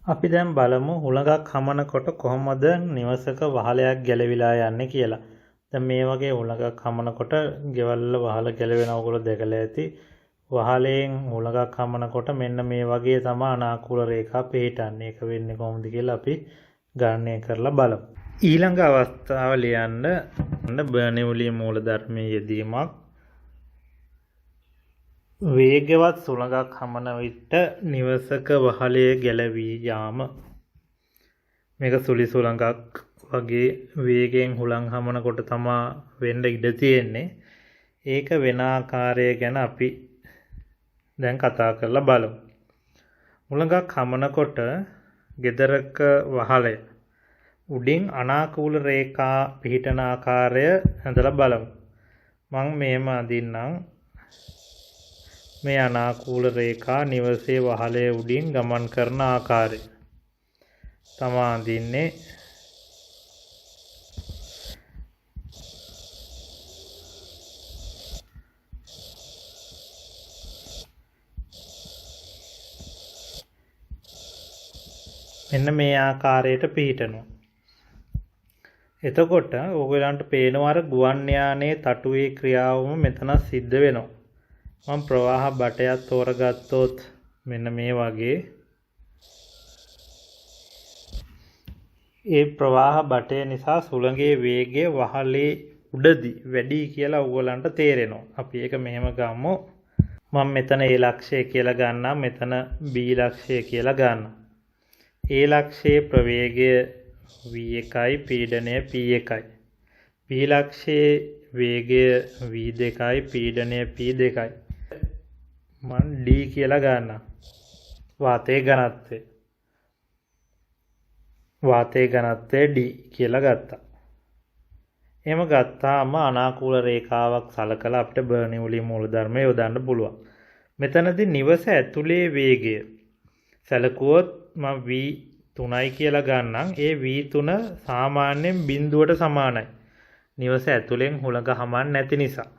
අපි දැන් බලමු හුළඟක් හමනකොට කොහොමද නිවසක වහලයක් ගැලවිලා යන්නේ කියලා. දැන් මේ වගේ හුළඟක් හමනකොට ගෙවල් වල වහල ගැලවෙනවා ඔයගොල්ලෝ දැකලා ඇති. වහලෙන් හුළඟක් හමනකොට මෙන්න මේ වගේ තමයි අනාකූල රේඛා පිහිටන්නේ. ඒක වෙන්නේ කොහොමද කියලා අපි ගණනය කරලා බලමු. ඊළඟ අවස්ථාව ලියන්න බර්නවුලි මූලධර්මයේ යෙදීමක් වේගවත් සුළඟක් හමන විට නිවසක වහලය ගැලවී යාම. මේක සුළි සුළඟක් වගේ වේගයෙන් හුළං හමනකොට තමා වෙන්න ඉඩ තියෙන්නේ. ඒක වෙන ආකාරය ගැන අපි දැන් කතා කරලා බලමු. හුළඟක් හමනකොට ගෙදරක වහලය උඩින් අනාකූල රේඛා පිහිටන ආකාරය හඳලා බලමු. මම මේම අදින්නම්. මේ අනාකූල රේඛා නිවසේ වහලේ උඩින් ගමන් කරන ආකාරය තමා අඳින්නේ. මෙන්න මේ ආකාරයට පිහිටනවා. එතකොට ඕගොල්ලන්ට පේනවා අර ගුවන් යානයේ තටුවේ ක්‍රියාවම මෙතන සිද්ධ වෙනවා. මම ප්‍රවාහ බටයක් තෝරගත්තොත් මෙන්න මේ වගේ ඒ ප්‍රවාහ බටය නිසා සුළඟේ වේගය වහලේ උඩදී වැඩි කියලා ඕගොල්ලන්ට තේරෙනවා. අපි ඒක මෙහෙම ගමු. මම මෙතන A ලක්ෂය කියලා ගන්නම්, මෙතන B ලක්ෂය කියලා ගන්නම්. A ලක්ෂයේ ප්‍රවේගය v1යි, පීඩනය p1යි. B ලක්ෂයේ වේගය v2යි, පීඩනය p2යි. මම D කියලා ගන්නම්. වාතයේ ඝනත්වය. වාතයේ ඝනත්වය D කියලා ගත්තා. එහෙම ගත්තාම අනාකූල රේඛාවක් සලකලා අපිට බර්නවුලි මූලධර්මය යොදන්න පුළුවන්. මෙතනදී නිවස ඇතුලේ වේගය සැලකුවොත් මම v3යි කියලා ගන්නම්. ඒ v3 සාමාන්‍යයෙන් බිඳුවට සමානයි. නිවස ඇතුලෙන් හුළඟ හමන්නේ නැති නිසා.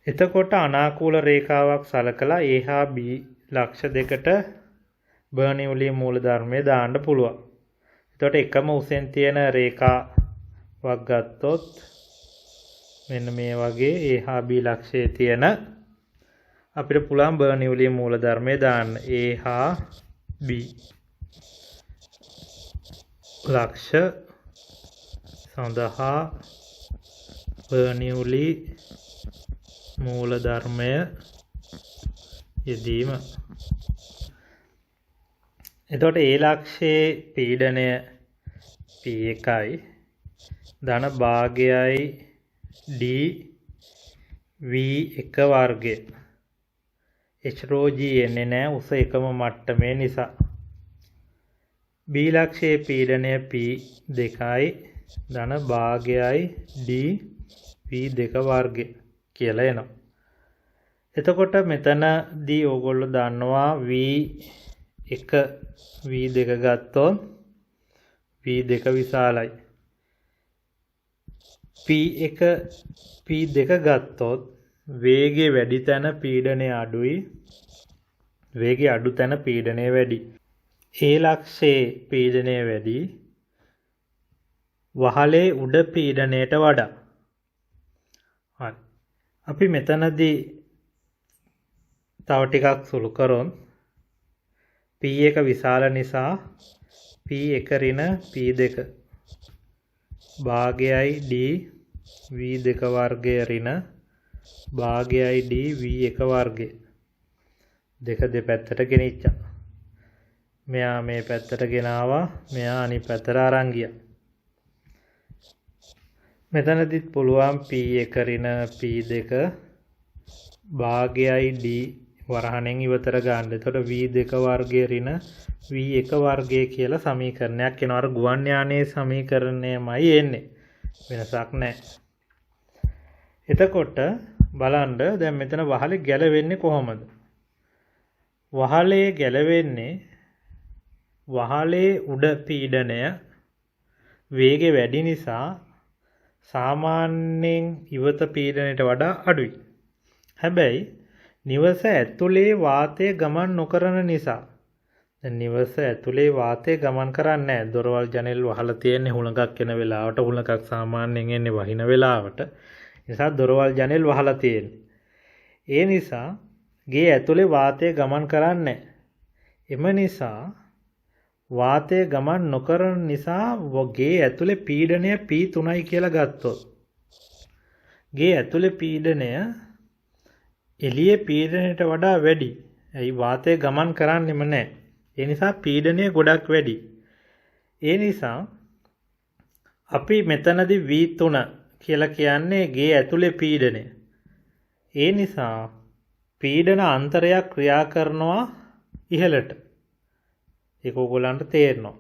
එතකොට අනාකූල රේඛාවක් සලකලා A හා B ලක්ෂ දෙකට බර්නවුලි මූලධර්මය දාන්න පුළුවන්. එතකොට එකම උසෙන් තියෙන රේඛාවක් ගත්තොත් මෙන්න මේ වගේ A හා B ලක්ෂයේ තියෙන අපිට පුළුවන් බර්නවුලි මූලධර්මය දාන්න. A හා B ලක්ෂ සඳහා බර්නවුලි මූලධර්මය යෙදීම. එතකොට A ලක්ෂයේ පීඩනය p1යි, ධන භාගයයි D v1 වර්ගය. H-ρ-G එන්නේ නැහැ උස එකම මට්ටමේ නිසා. B ලක්ෂයේ පීඩනය p2යි, ධන භාගයයි D v2 වර්ගය කියලා එනවා. එතකොට මෙතනදී ඕගොල්ලෝ දන්නවා v1 v2 ගත්තොත් v2 විශාලයි. p1 p2 ගත්තොත් වේගය වැඩි තැන පීඩනය අඩුයි. වේගය අඩු තැන පීඩනය වැඩි. A ලක්ෂයේ පීඩනය වැඩි වහලේ උඩ පීඩනයට වඩා. හරි. අපි මෙතනදී තව ටිකක් සුළු කරොත් p1 විශාල නිසා p1 ඍණ p2 භාගයයි D v2 වර්ගය ඍණ භාගයයි D v1 වර්ගය. දෙක දෙපැත්තට ගෙනිච්චා. මෙයා මේ පැත්තට ගෙනාවා, මෙයා අනිත් පැත්තට අරන් ගියා. මෙතනදිත් පුළුවන් p1 ඍණ p2 භාගයයි D වරහණෙන් ඉවතර ගන්න. එතකොට v2 වර්ගය ඍණ v1 වර්ගය කියලා සමීකරණයක් එනවා. අර ගුවන් යානයේ සමීකරණයමයි එන්නේ. වෙනසක් නැහැ. එතකොට බලන්න දැන් මෙතන වහලේ ගැලවෙන්නේ කොහොමද? වහලේ ගැලවෙන්නේ වහලේ උඩ පීඩනය වේගය වැඩි නිසා සාමාන්‍යයෙන් ඉවත පීඩනයට වඩා අඩුයි. හැබැයි නිවස ඇතුලේ වාතය ගමන් නොකරන නිසා දැන් නිවස ඇතුලේ වාතය ගමන් කරන්නේ නැහැ. දොරවල් ජනෙල් වහලා තියෙන්නේ හුළඟක් එන වෙලාවට, හුළඟක් සාමාන්‍යයෙන් එන්නේ වහින වෙලාවට. ඒ නිසා දොරවල් ජනෙල් වහලා තියෙන්නේ. ඒ නිසා ගේ ඇතුලේ වාතය ගමන් කරන්නේ එම නිසා වාතය ගමන් නොකරන නිසා ගේ ඇතුලේ පීඩනය P3යි කියලා ගත්තොත් ගේ ඇතුලේ පීඩනය එළියේ පීඩනයට වඩා වැඩි. ඒ වාතය ගමන් කරන්නෙම නැහැ. ඒ නිසා පීඩනය ගොඩක් වැඩි. ඒ නිසා අපි මෙතනදී V3 කියලා කියන්නේ ගේ ඇතුලේ පීඩනය. ඒ නිසා පීඩන අන්තරයක් ක්‍රියා කරනවා ඉහළට. ඒක ඕගොල්ලන්ට තේරෙනවා.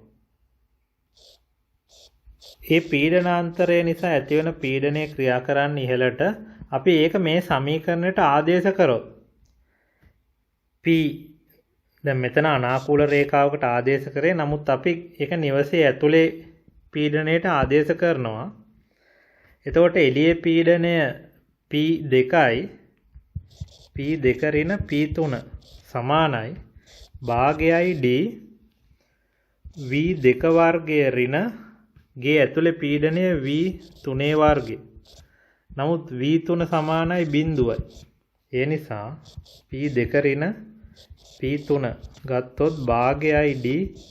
ඒ පීඩනාන්තරය නිසා ඇතිවන පීඩනය ක්‍රියා කරන්න ඉහළට අපි ඒක මේ සමීකරණයට ආදේශ කරොත් P දැන් මෙතන අනාකූල රේඛාවකට ආදේශ කරේ. නමුත් අපි ඒක නිවසේ ඇතුලේ පීඩනයට ආදේශ කරනවා. එතකොට එළියේ පීඩනය P2යි P2 ඍණ P3 සමානයි භාගයයි D V2 වර්ගය ඍණ ගේ ඇතුලේ පීඩනය V3 වර්ගය. නමුත් V3 සමානයි බිඳුවයි. ඒ නිසා P2 ඍණ P3 ගත්තොත් භාගයයි D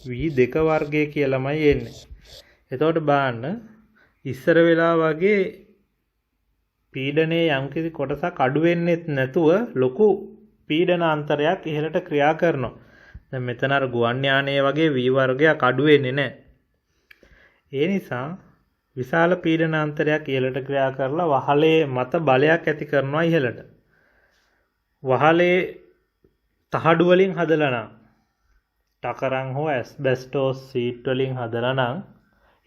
V2 වර්ගය කියලාමයි එන්නේ. එතකොට බලන්න ඉස්සර වෙලා වගේ පීඩනයේ යම්කිසි කොටසක් අඩු වෙන්නෙත් නැතුව ලොකු පීඩනාන්තරයක් ඉහළට ක්‍රියා කරනවා. දැන් මෙතන අර ගුවන් යානයේ වගේ V වර්ගයක් අඩු වෙන්නේ නැහැ. ඒ නිසා විශාල පීඩනාන්තරයක් ඉහළට ක්‍රියා කරලා වහලේ මත බලයක් ඇති කරනවා ඉහළට. වහලේ තහඩු වලින් හදලා නම් ටකරන් හෝ ඇස්බෙස්ටෝස් සීට් වලින් හදලා නම්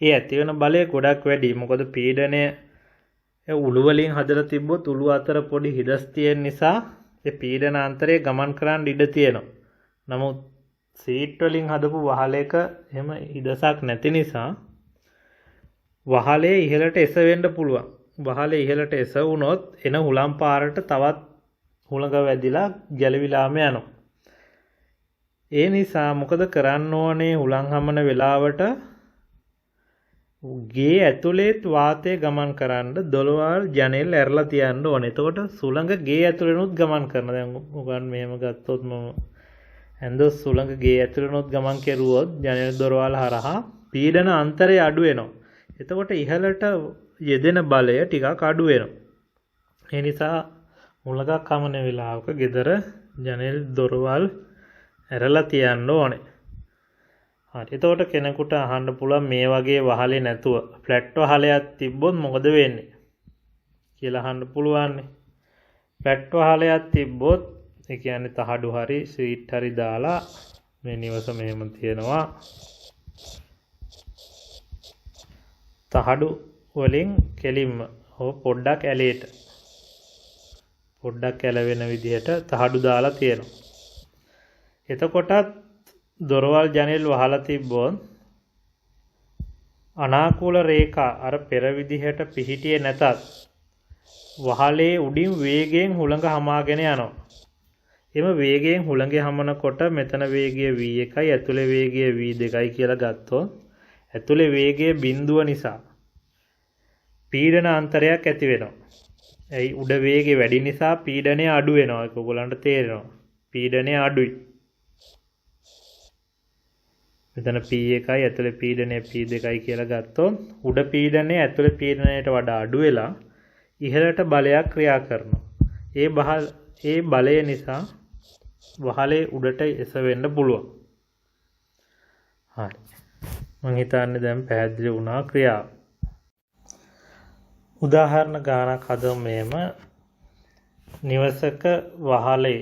ඒ ඇති වෙන බලය ගොඩක් වැඩි. මොකද පීඩනය උළු වලින් හදලා තිබ්බොත් උළු අතර පොඩි හිදස් තියෙන නිසා ඒ පීඩනාන්තරය ගමන් කරන්න ඉඩ තියෙනවා. නමුත් සීට් වලින් හදපු වහලයක එහෙම හිදසක් නැති නිසා වහලේ ඉහළට එසවෙන්න පුළුවන්. වහලේ ඉහළට එසවුනොත් එන හුලම් පාරට තවත් හුළඟ වැදිලා ගැලවිලාම යනවා. ඒ නිසා මොකද කරන්න ඕනේ හුලං හමන වෙලාවට ගේ ඇතුලේත් වාතය ගමන් කරන්න දොළවල් ජනෙල් ඇරලා තියන්න ඕනේ. එතකොට සුළඟ ගේ ඇතුලේනොත් ගමන් කරනවා. දැන් උගන් මෙහෙම ගත්තොත් මම ඇඳොස් සුළඟ ගේ ඇතුලේනොත් ගමන් කෙරුවොත් ජනෙල් දොරවල් හරහා පීඩන අන්තරය අඩු වෙනවා. එතකොට ඉහළට යෙදෙන බලය ටිකක් අඩු වෙනවා. ඒ නිසා මුලගක් හමන වෙලාවක ගෙදර ජනෙල් දොරවල් ඇරලා තියන්න ඕනේ. හරි. එතකොට කෙනෙකුට අහන්න පුළුවන් මේ වගේ වහලේ නැතුව ෆ්ලැට් වහලයක් තිබ්බොත් මොකද වෙන්නේ කියලා අහන්න පුළුවන්. ෆ්ලැට් වහලයක් තිබ්බොත් ඒ කියන්නේ තහඩු හරි සීට් හරි දාලා මේ නිවස මෙහෙම තියෙනවා. තහඩු වලින් කෙලින්ම හෝ පොඩ්ඩක් ඇලේට පොඩ්ඩක් ඇලවෙන විදිහට තහඩු දාලා තියෙනවා. එතකොටත් දොරවල් ජනෙල් වහලා තිබ්බොත් අනාකූල රේඛා අර පෙර විදිහට පිහිටියේ නැතත් වහලේ උඩින් වේගයෙන් හුළඟ හමාගෙන යනවා. එම වේගයෙන් හුළඟ හමනකොට මෙතන වේගය v1යි ඇතුලේ වේගය v2යි කියලා ගත්තොත් ඇතුලේ වේගය බිඳුව නිසා පීඩන අන්තරයක් ඇති වෙනවා. ඒ උඩ වේගය වැඩි නිසා පීඩනය අඩු වෙනවා. ඒක ඔයගොල්ලන්ට තේරෙනවා. පීඩනය අඩුයි. මෙතන P1යි ඇතුලේ පීඩනය P2යි කියලා ගත්තොත් උඩ පීඩනය ඇතුලේ පීඩනයට වඩා අඩු වෙලා ඉහළට බලයක් ක්‍රියා කරනවා. ඒ බලය නිසා වහලේ උඩට එසවෙන්න පුළුවන්. හරි. මම හිතන්නේ දැන් පැහැදිලි වුණා ක්‍රියාව. උදාහරණ ගානක් හදමු. මෙහෙම නිවසක වහලේ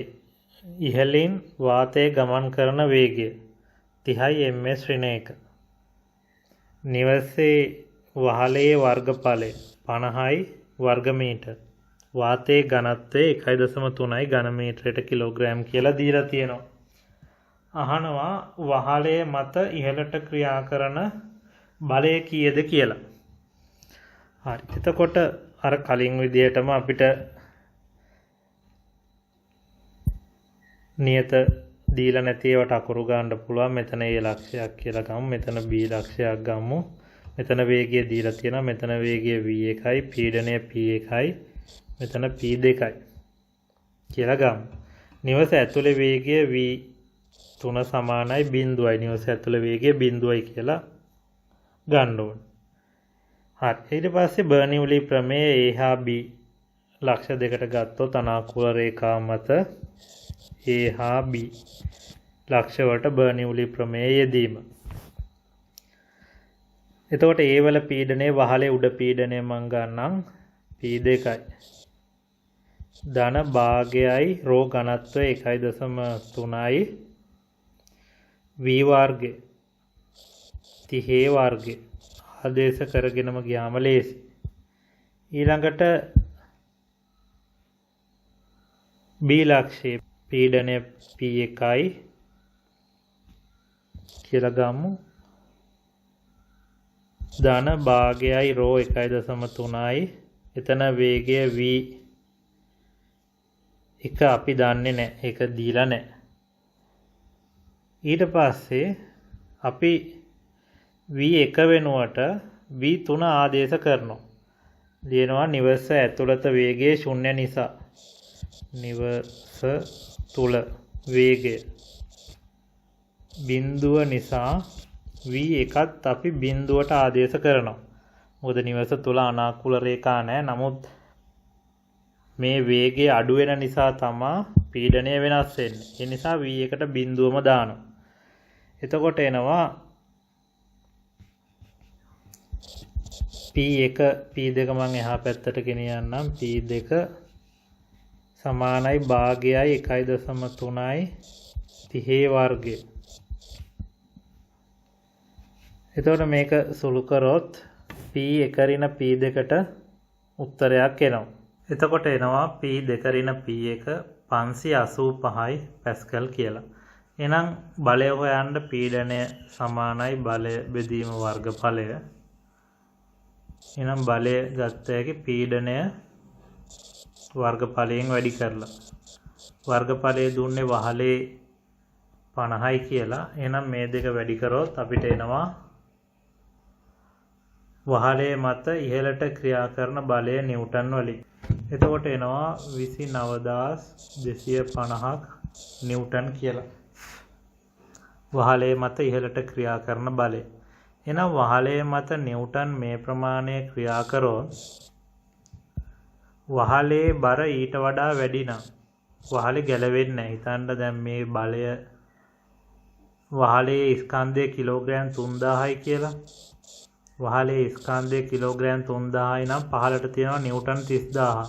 ඉහළින් වාතය ගමන් කරන වේගය 30 ms ඍණ 1. නිවසේ වහලේ වර්ගඵලය 50යි වර්ග මීටර්. වාතයේ ඝනත්වය 1.3යි ඝන මීටරයට කිලෝග්‍රෑම් කියලා දීලා තියෙනවා. අහනවා වහලේ මත ඉහළට ක්‍රියා කරන බලය කීයද කියලා. හරි. එතකොට අර කලින් විදිහටම අපිට නියත දීලා නැති ඒවට අකුරු ගන්න පුළුවන්. මෙතන A ලක්ෂයක් කියලා ගමු. මෙතන B ලක්ෂයක් ගමු. මෙතන වේගය දීලා තියෙනවා. මෙතන වේගය v1යි, පීඩනය p1යි, මෙතන p2යි කියලා ගමු. නිවස ඇතුලේ වේගය v3 සමානයි 0යි. නිවස ඇතුලේ වේගය 0යි කියලා ගන්න ඕනේ. හරි. ඊට පස්සේ බර්නිව්ලි ප්‍රමේය A හා B ලක්ෂ දෙකට ගත්තොත් අනාකූල රේඛා මත A හා B ලක්ෂ වලට බර්නිව්ලි ප්‍රමේය යෙදීම. එතකොට A වල පීඩනය වහලේ උඩ පීඩනය මං ගන්නම් P2යි. ධන භාගයයි රෝ ඝනත්වය 1.3යි V වර්ගය 30 වර්ගය ආදේශ කරගෙනම ගියාම ලේසි. ඊළඟට B ලක්ෂයේ පීඩනය P1යි කියලා ගමු. ධන භාගයයි රෝ 1.3යි. එතන වේගය v එක අපි දන්නේ නැහැ. ඒක දීලා නැහැ. ඊට පස්සේ අපි v1 වෙනුවට v3 ආදේශ කරනවා. ලියනවා නිවස ඇතුළත වේගය 0 නිසා. නිවස තුල වේගය බිඳුව නිසා v1ත් අපි බිඳුවට ආදේශ කරනවා. මොකද නිවස තුල අනාකූල රේඛා නැහැ. නමුත් මේ වේගය අඩු වෙන නිසා තමයි පීඩනය වෙනස් වෙන්නේ. ඒ නිසා v1ට බිඳුවම දානවා. එතකොට එනවා p1 p2 මම එහා පැත්තට ගෙනියන්නම්. p2 සමානයි භාගයයි 1.3යි 30 වර්ගය. එතකොට මේක සුළු කරොත් p1 ඍණ p2ට උත්තරයක් එනවා. එතකොට එනවා p2 ඍණ p1 585යි පැස්කල් කියලා. එහෙනම් බලය හොයන්න පීඩනය සමානයි බලය බෙදීම වර්ගඵලය. එහෙනම් බලය ගත්ත හැකි පීඩනය වර්ගඵලයෙන් වැඩි කරලා. වර්ගඵලයේ දුන්නේ වහලේ 50යි කියලා. එහෙනම් මේ දෙක වැඩි කරොත් අපිට එනවා වහලේ මත ඉහළට ක්‍රියා කරන බලය නිව්ටන් වලින්. එතකොට එනවා 29250ක් නිව්ටන් කියලා. වහලේ මත ඉහළට ක්‍රියා කරන බලය. එහෙනම් වහලේ මත නිව්ටන් මේ ප්‍රමාණය ක්‍රියා කරොත් වහලේ බර ඊට වඩා වැඩි නම් වහලේ ගැලවෙන්නේ නැහැ. හිතන්න දැන් මේ බලය වහලේ ස්කන්ධය කිලෝග්‍රෑම් 3000යි කියලා. වහලේ ස්කන්ධය කිලෝග්‍රෑම් 3000යි නම් පහළට තියෙනවා නිව්ටන් 30000.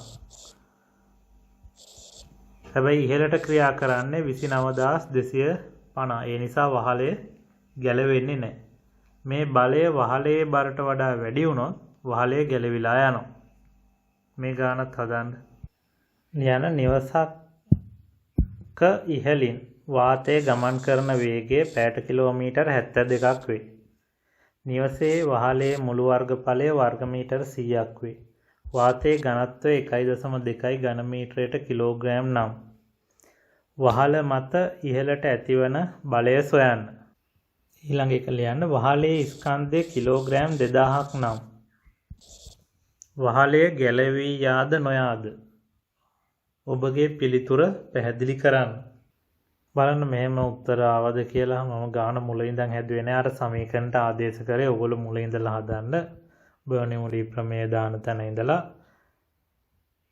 හැබැයි ඉහළට ක්‍රියා කරන්නේ 29250. ඒ නිසා වහලේ ගැලවෙන්නේ නැහැ. මේ බලය වහලේ බරට වඩා වැඩි වුණොත් වහලේ ගැලවිලා යනවා. මේ ගානත් හදන්න. යන නිවසක ඉහළින් වාතයේ ගමන් කරන වේගය පැයට කිලෝමීටර් 72ක් වේ. නිවසේ වහලේ මුළු වර්ගඵලය වර්ගමීටර් 100ක් වේ. වාතයේ ඝනත්වය 1.2යි ඝන මීටරයට කිලෝග්‍රෑම් නම් වහල මත ඉහළට ඇතිවන බලය සොයන්න. ඊළඟ එක ලියන්න. වහලේ ස්කන්ධය කිලෝග්‍රෑම් 2000ක් නම් වහලය ගැලවී යාද නොයාද? ඔබගේ පිළිතුර පැහැදිලි කරන්න. බලන්න මෙහෙම උත්තර ආවද කියලා. මම ගාන මුල ඉඳන් හැදුවේ නෑ. අර සමීකරණට ආදේශ කරේ ඔයගොල්ලෝ මුල ඉඳලා හදන්න. බර්නිව්ලි ප්‍රමේය දාන තැන ඉඳලා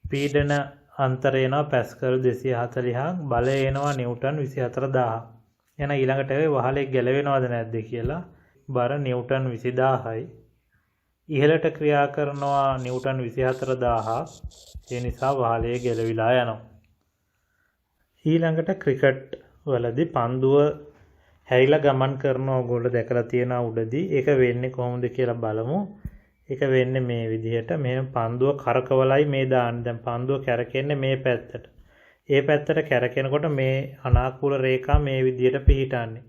පීඩන අන්තරය එනවා පැස්කල් 240ක්. බලය එනවා නිව්ටන් 24000. එහෙනම් ඊළඟට වහලේ ගැලවෙනවද නැද්ද කියලා. බර නිව්ටන් 20000යි. ඉහළට ක්‍රියා කරනවා නිව්ටන් 24000. ඒ නිසා වහලේ ගැලවිලා යනවා. ඊළඟට ක්‍රිකට් වලදී පන්දුව හැරිලා ගමන් කරන ඕගොල්ලෝ දැකලා තියෙනවා උඩදී. ඒක වෙන්නේ කොහොමද කියලා බලමු. ඒක වෙන්නේ මේ විදිහට. මේ පන්දුව කරකවලයි මේ දාන්නේ. දැන් පන්දුව කැරකෙන්නේ මේ පැත්තට. ඒ පැත්තට කැරකෙනකොට මේ අනාකූල රේඛා මේ විදිහට පිහිටන්නේ.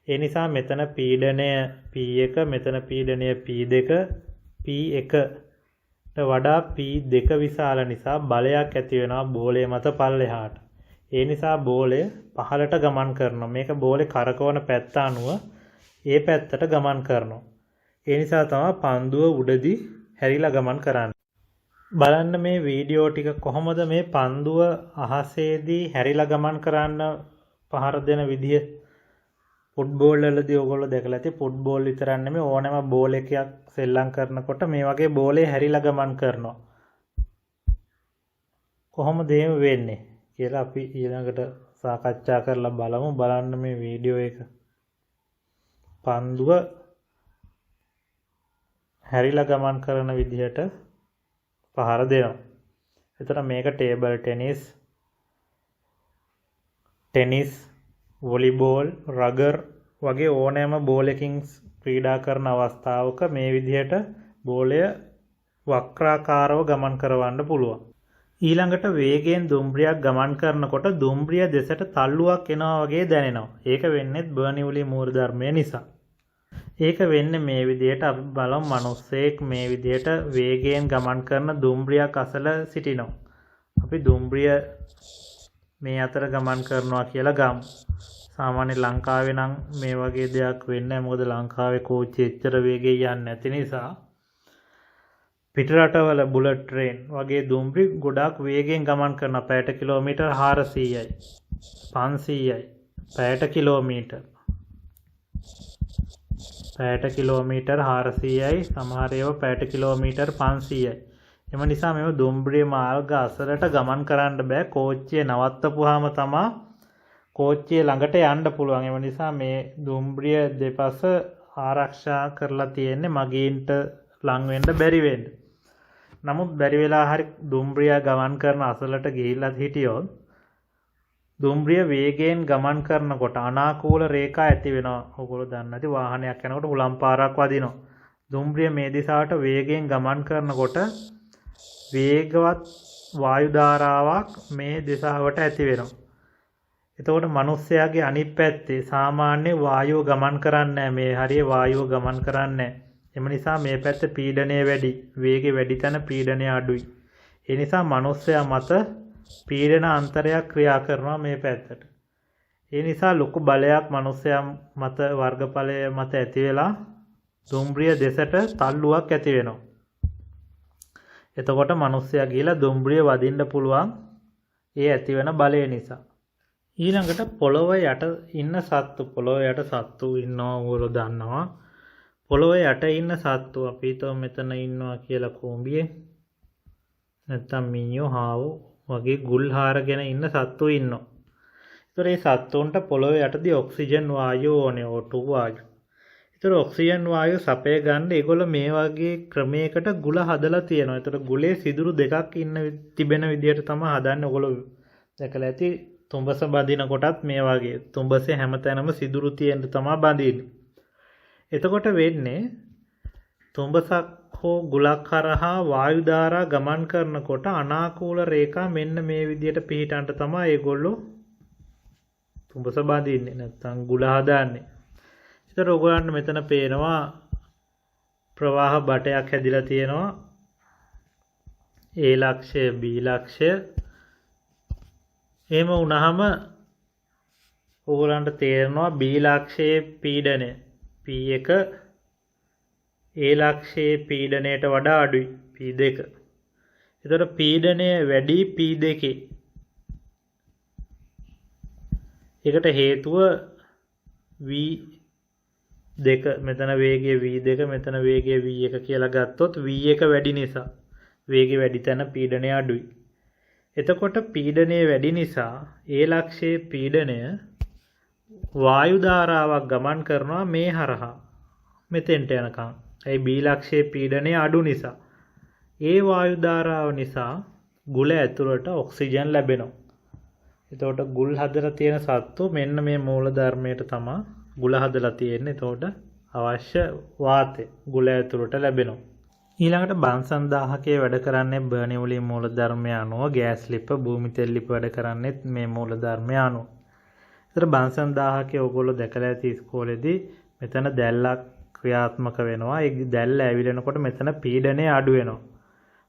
ඒ නිසා මෙතන පීඩනය P1, මෙතන පීඩනය P2, P1ට වඩා P2 විශාල නිසා බලයක් ඇති වෙනවා බෝලය මත පල්ලෙහාට. ඒ නිසා බෝලය පහළට ගමන් කරනවා. මේක බෝලේ කරකවන පැත්ත අනුව ඒ පැත්තට ගමන් කරනවා. ඒ නිසා තමයි පන්දුව උඩදී හැරිලා ගමන් කරන්නේ. බලන්න මේ වීඩියෝ ටික කොහොමද මේ පන්දුව අහසේදී හැරිලා ගමන් කරන්න පහර දෙන විදිය. ෆුට්බෝල් වලදී ඔයගොල්ලෝ දැකලා ඇති ෆුට්බෝල් විතරක් නෙමෙයි ඕනෑම බෝල් එකක් සෙල්ලම් කරනකොට මේ වගේ බෝලේ හැරිලා ගමන් කරනවා. කොහොමද එහෙම වෙන්නේ කියලා අපි ඊළඟට සාකච්ඡා කරලා බලමු. බලන්න මේ වීඩියෝ එක. පන්දුව හැරිලා ගමන් කරන විදිහට පහර දෙනවා. එතන මේක ටේබල් ටෙනිස්, වොලිබෝල්, රගර් වගේ ඕනෑම බෝලකින් ක්‍රීඩා කරන අවස්ථාවක මේ විදිහට බෝලය වක්‍රාකාරව ගමන් කරවන්න පුළුවන්. ඊළඟට වේගයෙන් දුම්රියක් ගමන් කරනකොට දුම්රිය දෙසට තල්ලුවක් එනවා වගේ දැනෙනවා. ඒක වෙන්නේ බර්නිවුලි මූලධර්මය නිසා. ඒක වෙන්නේ මේ විදිහට අපි බලමු මිනිස්සෙක් මේ විදිහට වේගයෙන් ගමන් කරන දුම්රියක් අසල සිටිනවා. අපි දුම්රිය මේ අතර ගමන් කරනවා කියලා ගමු. සාමාන්‍ය ලංකාවේ නම් මේ වගේ දෙයක් වෙන්නේ නැහැ. මොකද ලංකාවේ කෝච්චි එච්චර වේගෙන් යන්නේ නැති නිසා. පිටරටවල බුලට් ට්‍රේන් වගේ දුම්රි ගොඩාක් වේගෙන් ගමන් කරන පැයට කිලෝමීටර් 400යි 500යි පැයට කිලෝමීටර් 400යි සමහර ඒවා පැයට කිලෝමීටර් 500යි. එම නිසා මේව දුම්රිය මාර්ග අසලට ගමන් කරන්න බෑ. කෝච්චිය නවත්තපුවාම තමයි කෝච්චිය ළඟට යන්න පුළුවන්. එම නිසා මේ දුම්රිය දෙපස ආරක්ෂා කරලා තියෙන්නේ මගීන්ට ලං වෙන්න බැරි වෙන්න. නමුත් බැරි වෙලා හරි දුම්රිය ගමන් කරන අසලට ගිහිල්ලා හිටියොත් දුම්රිය වේගයෙන් ගමන් කරනකොට අනාකූල රේඛා ඇති වෙනවා. ඔයගොල්ලෝ දන්නේ නැති වාහනයක් යනකොට හුලම් පාරක් වදිනවා. දුම්රිය මේ දිශාවට වේගයෙන් ගමන් කරනකොට වේගවත් වායු ධාරාවක් මේ දිශාවට ඇති වෙනවා. එතකොට මිනිස්සයාගේ අනිත් පැත්තේ සාමාන්‍ය වායුව ගමන් කරන්නේ නැහැ. මේ හරිය වායුව ගමන් කරන්නේ නැහැ. එම නිසා මේ පැත්ත පීඩනය වැඩි. වේගය වැඩි තැන පීඩනය අඩුයි. ඒ නිසා මිනිස්සයා මත පීඩන අන්තරයක් ක්‍රියා කරනවා මේ පැත්තට. ඒ නිසා ලොකු බලයක් මිනිස්සයා මත වර්ගඵලය මත ඇති වෙලා දුම්රිය දෙසට තල්ලුවක් ඇති වෙනවා. එතකොට මිනිස්සයා ගිහලා දුම්රිය වදින්න පුළුවන් ඒ ඇති වෙන බලය නිසා. ඊළඟට පොළොව යට ඉන්න සත්තු ඉන්නවා. ඕගොල්ලෝ දන්නවා. පොළොව යට ඉන්න සත්තු අපි හිතමු මෙතන ඉන්නවා කියලා කෝඹියේ. නැත්තම් මීයෝ හාවෝ වගේ ගුල් හාරගෙන ඉන්න සත්තු ඉන්නවා. ඒතර මේ සත්තුන්ට පොළොව යටදී ඔක්සිජන් වායුව ඕනේ O2 වායුව. ඒතර ඔක්සිජන් වායුව සපය ගන්න ඒගොල්ලෝ මේ වගේ ක්‍රමයකට ගුල හදලා තියෙනවා. ඒතර ගුලේ සිදුරු දෙකක් තිබෙන විදිහට තමයි හදන්නේ. ඔයගොල්ලෝ දැකලා ඇති තුඹස බඳින කොටත් මේ වගේ තුඹසේ හැමතැනම සිදුරු තියෙන්න තමයි බඳින්නේ. එතකොට වෙන්නේ තුඹසක් හෝ ගුලක් හරහා වායු ධාරා ගමන් කරනකොට අනාකූල රේඛා මෙන්න මේ විදිහට පිහිටන්ට තමයි ඒගොල්ලෝ තුඹස බඳින්නේ නැත්නම් ගුල හදාන්නේ. ඒතර ඔයගොල්ලන්ට මෙතන පේනවා ප්‍රවාහ බටයක් හැදිලා තියෙනවා. A ලක්ෂය B ලක්ෂය. එහෙම වුණාම ඔයගොල්ලන්ට තේරෙනවා B ලක්ෂයේ පීඩනය P1 A ලක්ෂයේ පීඩනයට වඩා අඩුයි P2. ඒතර පීඩනය වැඩි P2. ඒකට හේතුව V2 මෙතන වේගය V2 මෙතන වේගය V1 කියලා ගත්තොත් V1 වැඩි නිසා වේගය වැඩි තැන පීඩනය අඩුයි. එතකොට පීඩනය වැඩි නිසා A ලක්ෂයේ පීඩනය වායු ධාරාවක් ගමන් කරනවා මේ හරහා මෙතෙන්ට යනකම්. ඒ B ලක්ෂයේ පීඩනය අඩු නිසා ඒ වායු ධාරාව නිසා ගුල ඇතුළට ඔක්සිජන් ලැබෙනවා. එතකොට ගුල් හදලා තියෙන සත්තු මෙන්න මේ මූල ධර්මයට තමයි ගුල හදලා තියෙන්නේ. එතකොට අවශ්‍ය වාතය ගුල ඇතුළට ලැබෙනවා. ඊළඟට බන්සන් 1000කේ වැඩ කරන්නේ බර්නිවුලි මූල ධර්මය අනුව. ගෑස් ලිප භූමි තෙල් ලිප වැඩ කරන්නේ මේ මූල ධර්මය අනුව. ඒතර බන්සන් 1000කේ ඔයගොල්ලෝ දැකලා ඇති ඉස්කෝලේදී මෙතන දැල්ලක් ක්‍රියාත්මක වෙනවා. ඒ දැල්ල ඇවිලෙනකොට මෙතන පීඩනය අඩු වෙනවා.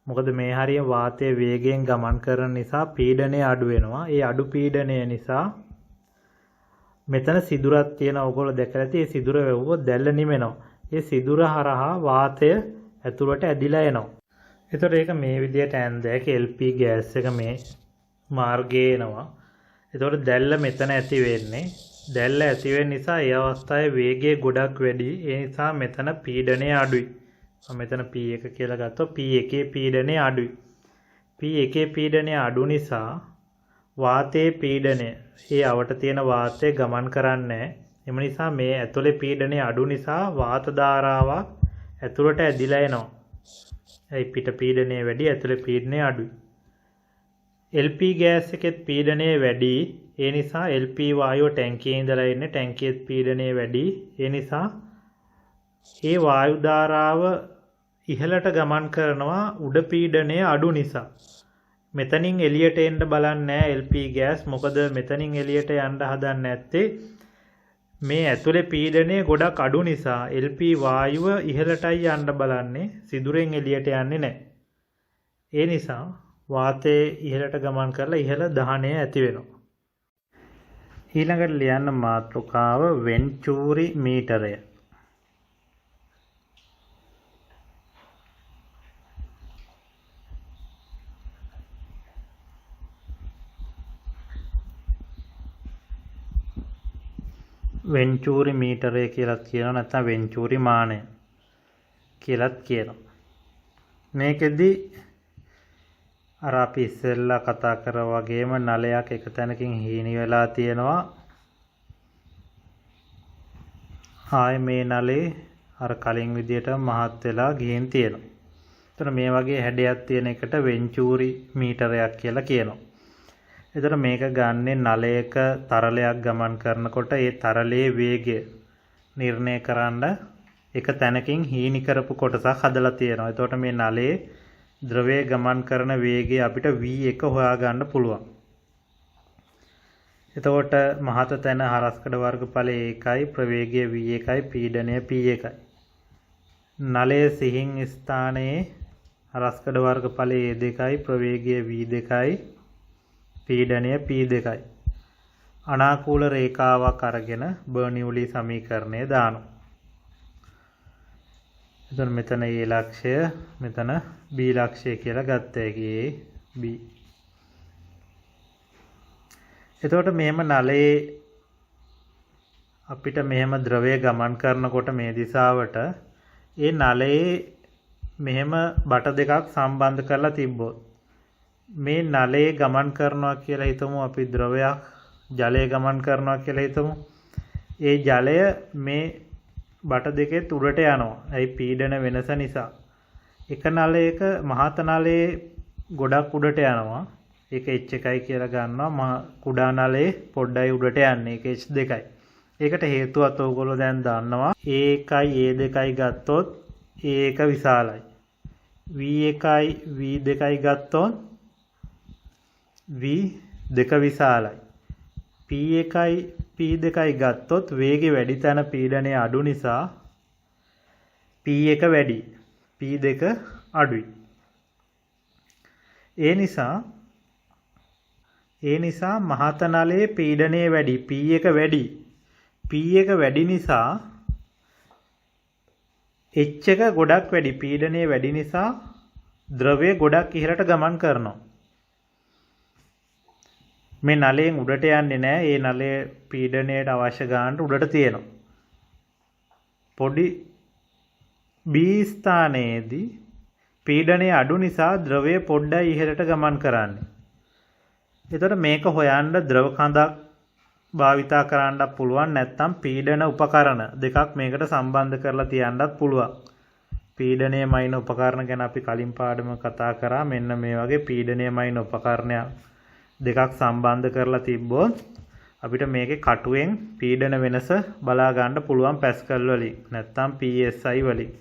මොකද මේ හරිය වාතයේ වේගයෙන් ගමන් කරන නිසා පීඩනය අඩු වෙනවා. ඒ අඩු පීඩනය නිසා මෙතන සිදුරක් තියෙන ඕගොල්ලෝ දැකලා ඇති. ඒ සිදුර වැවුවොත් දැල්ල නිවෙනවා. ඒ සිදුර හරහා වාතය ඇතුළට ඇදිලා එනවා. ඒතකොට ඒක මේ විදිහට ඇන්දෑක LP ගෑස් එක මේ මාර්ගයේ එනවා. ඒතකොට දැල්ල මෙතන ඇති වෙන්නේ. දැල්ල ඇති වෙන නිසා ඒ අවස්ථාවේ වේගය ගොඩක් වැඩි. ඒ නිසා මෙතන පීඩනය අඩුයි. මම මෙතන P1 කියලා ගත්තොත් P1 පීඩනය අඩුයි. P1 පීඩනය අඩු නිසා වාතයේ පීඩනය ඒ අවට තියෙන වාතය ගමන් කරන්නේ. එම නිසා මේ ඇතුලේ පීඩනය අඩු නිසා වාත ධාරාවක් ඇතුළට ඇදිලා එනවා. ඒ පිට පීඩනය වැඩි, ඇතුලේ පීඩනය අඩුයි. LP ගෑස් එකේ පීඩනය වැඩි. ඒ නිසා LP වායුව ටැංකියේ ඉඳලා එන්නේ. ටැංකියේ පීඩනය වැඩි. ඒ නිසා ඒ වායු ධාරාව ඉහළට ගමන් කරනවා උඩ පීඩනය අඩු නිසා. මෙතනින් එළියට එන්න බලන්නේ නැහැ LP ගෑස්. මොකද මෙතනින් එළියට යන්න හදන්නේ නැත්තේ මේ ඇතුලේ පීඩනය ගොඩක් අඩු නිසා LP වායුව ඉහළටයි යන්න බලන්නේ. සිදුරෙන් එළියට යන්නේ නැහැ. ඒ නිසා වාතයේ ඉහළට ගමන් කරලා ඉහළ දහනය ඇති වෙනවා. ඊළඟට ලියන්න මාතෘකාව වෙන්චූරි මීටරය. වෙන්චූරි මීටරය කියලා කියනවා, නැත්නම් වෙන්චූරි මානය කියලාත් කියනවා. මේකෙදි අර අපි ඉස්සෙල්ලා කතා කරා වගේම නලයක් එක තැනකින් හීනි වෙලා තියෙනවා. ආයේ මේ නලේ අර කලින් විදියට මහත් වෙලා ගිහින් තියෙනවා. එතන මේ වගේ හැඩයක් තියෙන එකට වෙන්චූරි මීටරයක් කියලා කියනවා. එතකොට මේක ගන්නේ නලයක තරලයක් ගමන් කරනකොට ඒ තරලයේ වේගය නිර්ණය කරන්න එක තැනකින් හීනි කරපු කොටසක් හදලා තියෙනවා. එතකොට මේ නලයේ ද්‍රවය ගමන් කරන වේගය අපිට V1 හොයාගන්න පුළුවන්. එතකොට මහත තැන හරස්කඩ වර්ගඵලය 1යි, ප්‍රවේගය V1යි, පීඩනය P1යි. නලයේ සිහින් ස්ථානයේ හරස්කඩ වර්ගඵලය A2යි, ප්‍රවේගය V2යි, පීඩනය P2යි. අනාකූල රේඛාවක් අරගෙන බර්නියුලි සමීකරණය දානවා. එතන මෙතන A ලක්ෂය, මෙතන B ලක්ෂය කියලා ගත්ත හැකි. A B. එතකොට මෙහෙම නලයේ අපිට මෙහෙම ද්‍රවය ගමන් කරනකොට මේ දිශාවට ඒ නලයේ මෙහෙම බට දෙකක් සම්බන්ධ කරලා තිබ්බොත් මේ නලයේ ගමන් කරනවා කියලා හිතමු. අපි ද්‍රවයක් ජලය ගමන් කරනවා කියලා හිතමු. ඒ ජලය මේ බට දෙකේ උඩට යනවා. ඒ පීඩන වෙනස නිසා. එක නලයක මහත නලයේ ගොඩක් උඩට යනවා. ඒක H1යි කියලා ගන්නවා. කුඩා නලයේ පොඩ්ඩයි උඩට යන්නේ. ඒක H2යි. ඒකට හේතුවත් ඕගොල්ලෝ දැන් දන්නවා. A1යි A2යි ගත්තොත් A1 විශාලයි. V1යි V2යි ගත්තොත් V2 විශාලයි. P1යි P2යි ගත්තොත් වේගය වැඩි තැන පීඩනය අඩු නිසා P1 වැඩි, P2 අඩුයි. ඒ නිසා මහත නලයේ පීඩනය වැඩි, P1 වැඩි. P1 වැඩි නිසා H1 ගොඩක් වැඩි, පීඩනය වැඩි නිසා ද්‍රවය ගොඩක් ඉහළට ගමන් කරනවා. මේ නලයෙන් උඩට යන්නේ නැහැ. ඒ නලයේ පීඩනයට අවශ්‍ය ගානට උඩට තියෙනවා. පොඩි B ස්ථානයේදී පීඩනය අඩු නිසා ද්‍රවය පොඩ්ඩයි ඉහළට ගමන් කරන්නේ. එතකොට මේක හොයන්න ද්‍රව කඳක් භාවිතා කරන්නත් පුළුවන්. නැත්නම් පීඩන උපකරණ දෙකක් මේකට සම්බන්ධ කරලා තියන්නත් පුළුවන්. පීඩනය මයින උපකරණ ගැන අපි කලින් පාඩම කතා කරා. මෙන්න මේ වගේ පීඩනය මයින උපකරණයක් දෙකක් සම්බන්ධ කරලා තිබ්බොත් අපිට මේකේ කටුවෙන් පීඩන වෙනස බලා ගන්න පුළුවන් පැස්කල් වලින් නැත්නම් PSI වලින්.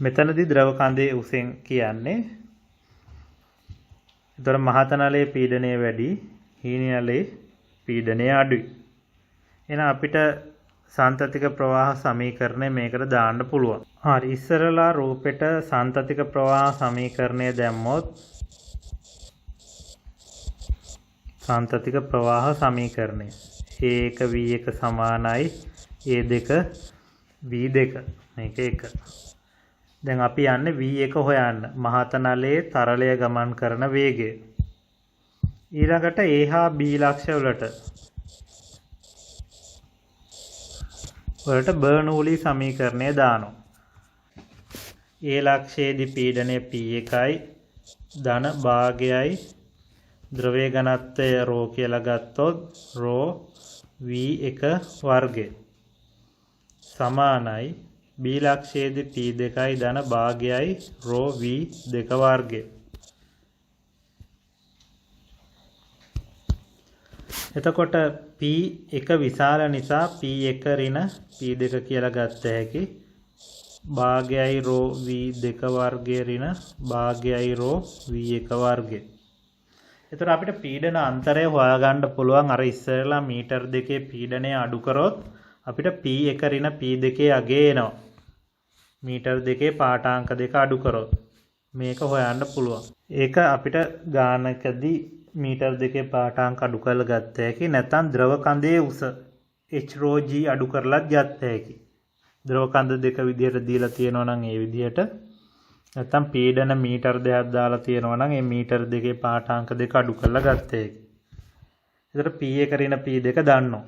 මෙතනදී ද්‍රව කඳේ උසෙන් කියන්නේ. ඒතර මහත නලයේ පීඩනය වැඩි, හීන නලයේ පීඩනය අඩුයි. එහෙනම් අපිට සාන්තතික ප්‍රවාහ සමීකරණය මේකට දාන්න පුළුවන්. හරි ඉස්සරලා රූපෙට සාන්තතික ප්‍රවාහ සමීකරණය දැම්මොත් සාන්තතික ප්‍රවාහ සමීකරණය A1 V1 සමානයි A2 V2 මේක 1. දැන් අපි යන්නේ V1 හොයන්න. මහත නලයේ තරලය ගමන් කරන වේගය. ඊළඟට A හා B ලක්ෂ වලට බර්නූලි සමීකරණය දානවා. A ලක්ෂයේදී පීඩනය P1යි ධන භාගයයි ද්‍රව්‍ය ඝනත්වය ρ කියලා ගත්තොත් ρ V1 වර්ගය සමානයි B ලක්ෂයේදී P2යි ධන භාගයයි ρ V2 වර්ගය. එතකොට P1 විශාල නිසා P1 ඍණ P2 කියලා ගත්ත හැකි. භාගයයි ρ V2 වර්ගය ඍණ භාගයයි ρ V1 වර්ගය. එතකොට අපිට පීඩන අන්තරය හොයාගන්න පුළුවන්. අර ඉස්සෙල්ලා මීටර් දෙකේ පීඩනය අඩු කරොත් අපිට P1 ඍණ P2 අගේ එනවා. මීටර් දෙකේ පාඨාංක දෙක අඩු කරොත් මේක හොයන්න පුළුවන්. ඒක අපිට ගානකදී මීටර් දෙකේ පාඨාංක අඩු කරලා ගත්ත හැකි. නැත්නම් ද්‍රව කඳේ උස HρG අඩු කරලත් ගත්ත හැකි. ද්‍රව කඳ දෙක විදිහට දීලා තියෙනවා නම් ඒ විදිහට නැත්නම් පීඩන මීටර් දෙකක් දාලා තියෙනවා නම් ඒ මීටර් දෙකේ පාඨාංක දෙක අඩු කරලා ගත්ත හැකි. ඒතර P1 ඍණ P2 දන්නවා.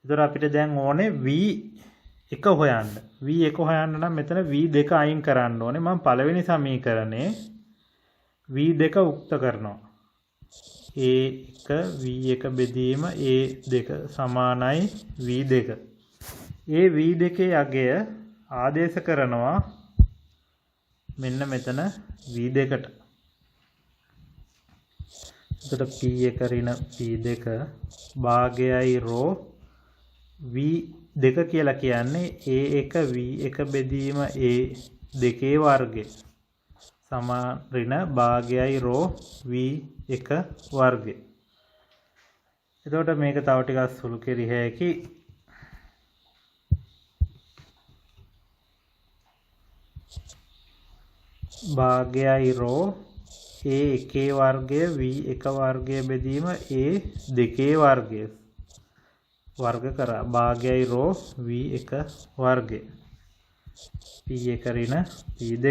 ඒතර අපිට දැන් ඕනේ V1 හොයන්න. V1 හොයන්න නම් මෙතන V2 අයින් කරන්න ඕනේ. මම පළවෙනි සමීකරණේ V2 උක්ත කරනවා. A1 V1 බෙදීම A2 සමානයි V2. ඒ V2 අගය ආදේශ කරනවා මෙන්න මෙතන V2ට. එතකොට P1 ඍණ P2 භාගයයි ρ V2 කියලා කියන්නේ A1 V1 බෙදීම A2 වර්ගය සමාන ඍණ භාගයයි ρ V1 වර්ගය. එතකොට මේක තව ටිකක් සුළු කෙරිය හැකි. භාගයයි ρ A1 වර්ගය V1 වර්ගය බෙදීම A2 වර්ගය වර්ග කරා භාගයයි ρ V1 වර්ගය P1 ඍණ P2.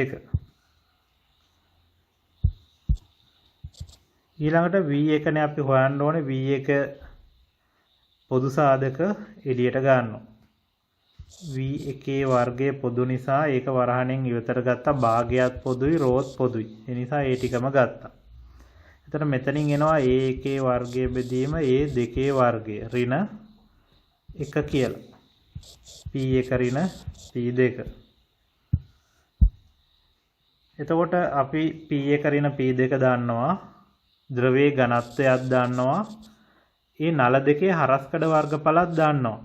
ඊළඟට V1 නේ අපි හොයන්න ඕනේ. V1 පොදු සාධක එළියට ගන්නවා. V1 වර්ගයේ පොදු නිසා ඒක වරහණෙන් ඉවතට ගත්තා. භාගයත් පොදුයි රෝත් පොදුයි. ඒ නිසා ඒ ටිකම ගත්තා. එතන මෙතනින් එනවා A1 වර්ගයේ බෙදීම A2 වර්ගය ඍණ 1 කියලා. P1 ඍණ P2. එතකොට අපි P1 ඍණ P2 දන්නවා. ද්‍රවයේ ඝනත්වයක් දන්නවා. ඒ නල දෙකේ හරස්කඩ වර්ගඵලයක් දන්නවා.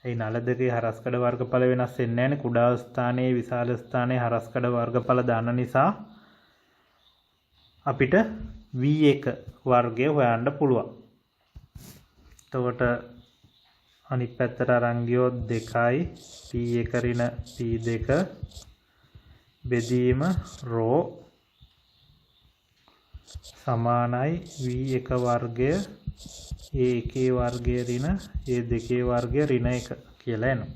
ඒ නල දෙකේ හරස්කඩ වර්ගඵල වෙනස් වෙන්නේ නැහැ නේ. කුඩා ස්ථානයේ විශාල ස්ථානයේ හරස්කඩ වර්ගඵල දාන්න නිසා අපිට V1 වර්ගය හොයන්න පුළුවන්. එතකොට අනිත් පැත්තට අරන් ගියොත් 2යි P1 ඍණ P2 බෙදීම ρ සමානයි V1 වර්ගය A1 වර්ගය ඍණ A2 වර්ගය ඍණ 1 කියලා එනවා.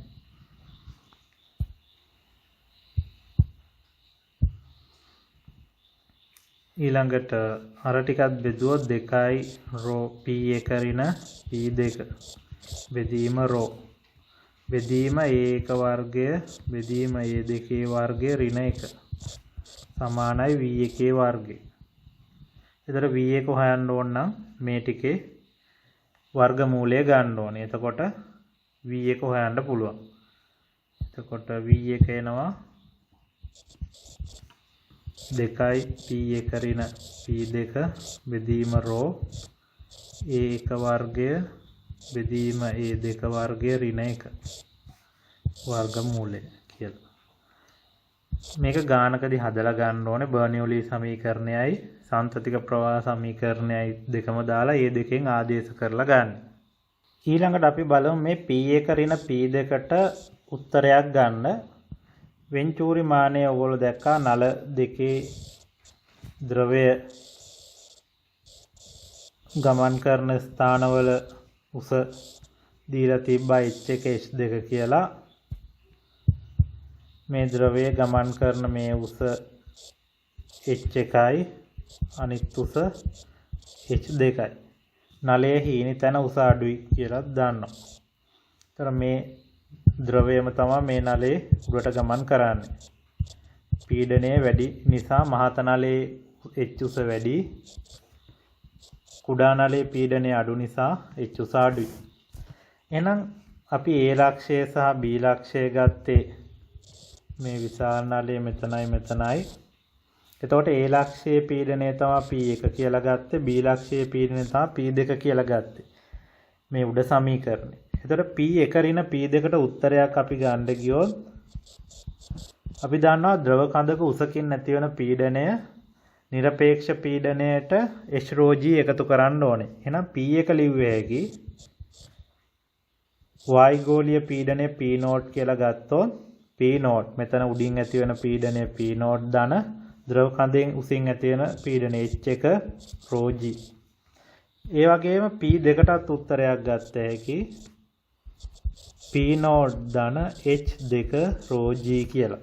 ඊළඟට අර ටිකත් බෙදුවොත් 2යි ρ P1 ඍණ P2 බෙදීම ρ බෙදීම A1 වර්ගය බෙදීම A2 වර්ගය ඍණ 1 සමානයි V1 වර්ගය. එතකොට V1 හොයන්න ඕන නම් මේ ටිකේ වර්ගමූලය ගන්න ඕනේ. එතකොට V1 හොයන්න පුළුවන්. එතකොට V1 එනවා 2යි P1 ඍණ P2 බෙදීම ρ A1 වර්ගය බෙදීම A2 වර්ගය ඍණ 1 වර්ගමූලය කියලා. මේක ගානකදී හදලා ගන්න ඕනේ. බර්නෝලි ඊළඟට අපි බලමු මේ P1 ඍණ P2ට උත්තරයක් ගන්න. වෙන්චූරි මානය ඔයගොල්ලෝ දැක්කා නල දෙකේ ද්‍රවය ගමන් කරන ස්ථානවල උස දීලා තිබ්බා h1 h2 කියලා. මේ ද්‍රවය ගමන් කරන මේ උස h1යි අනිත් උස h2යි. නලයේ හීනි තැන උස අඩුයි කියලා දන්නවා. ඒතර මේ ද්‍රවයම තමයි මේ නලයේ උඩට ගමන් කරන්නේ. පීඩනය වැඩි නිසා මහත නලයේ h උස වැඩි. කුඩා නලයේ පීඩනය අඩු නිසා h උස අඩුයි. එහෙනම් අපි A ලක්ෂය සහ B ලක්ෂය ගත්තේ මේ විශාල නලයේ මෙතනයි. එතකොට A ලක්ෂයේ පීඩනය තමයි P1 කියලා ගත්තේ. B ලක්ෂයේ පීඩනය තමයි P2 කියලා ගත්තේ. මේ උඩ සමීකරණය. එතකොට P1 ඍණ P2ට උත්තරයක් අපි ගන්න ගියොත් අපි දන්නවා ද්‍රව කඳක උසකින් නැතිවන පීඩනය නිරපේක්ෂ පීඩනයට h rho g එකතු කරන්න ඕනේ. එහෙනම් P1 ලිව්වේ හැකි වායුගෝලීය පීඩනය P0 කියලා ගත්තොත් P0 මෙතන උඩින් ඇති වෙන පීඩනය P0 ධන ද්‍රව කඳෙන් උසින් ඇති වෙන පීඩනය H1 rho g. ඒ වගේම P2කටත් උත්තරයක් ගත්ත හැකි P0 ධන H2 rho g කියලා.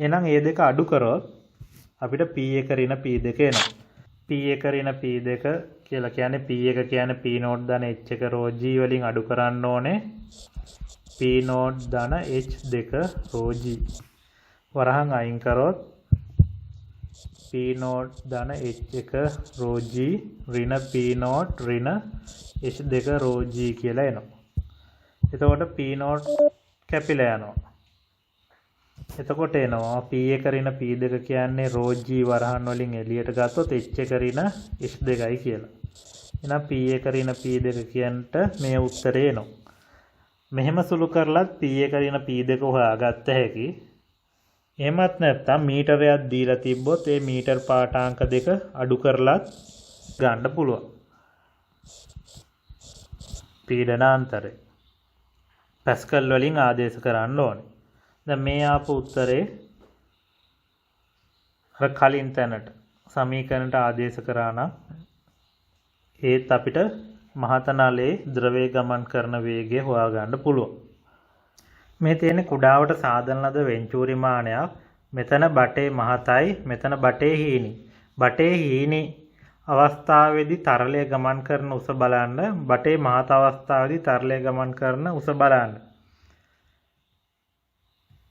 එහෙනම් මේ දෙක අඩු කරොත් අපිට P1 ඍණ P2 එනවා. P1 ඍණ P2 කියලා කියන්නේ P1 කියන්නේ P0 ධන H1 rho g වලින් අඩු කරන්න ඕනේ P0 ධන H2 rho g. වරහන් අයින් කරොත් P0 ධන H1 rho g ඍණ P0 ඍණ H2 rho g කියලා එනවා. එතකොට P0 කැපිලා යනවා. එතකොට එනවා P1 ඍණ P2 කියන්නේ rho g වරහන් වලින් එළියට ගත්තොත් H1 ඍණ H2යි කියලා. එහෙනම් P1 ඍණ P2 කියන්ට මේ උත්තරේ එනවා. මෙහෙම සුළු කරලත් P1 ඍණ P2 හොයාගත්ත හැකි. එහෙමත් නැත්නම් මීටරයක් දීලා තිබ්බොත් ඒ මීටර් පාඨාංක දෙක අඩු කරලත් ගන්න පුළුවන්. පීඩනාන්තරය පැස්කල් වලින් ආදේශ කරන්න ඕනේ. දැන් මේ ආපු උත්තරේ අර කලින් තැනට සමීකරණයට ආදේශ කරා නම් ඒත් අපිට මහත නලයේ ද්‍රවය ගමන් කරන වේගය හොයාගන්න පුළුවන්. මේ තියෙන කුඩාවට සාදන ලද වෙන්චූරි මානයක්. මෙතන බටේ මහතයි මෙතන බටේ හීනි. බටේ හීනි අවස්ථාවේදී තරලය ගමන් කරන උස බලන්න. බටේ මහත අවස්ථාවේදී තරලය ගමන් කරන උස බලන්න.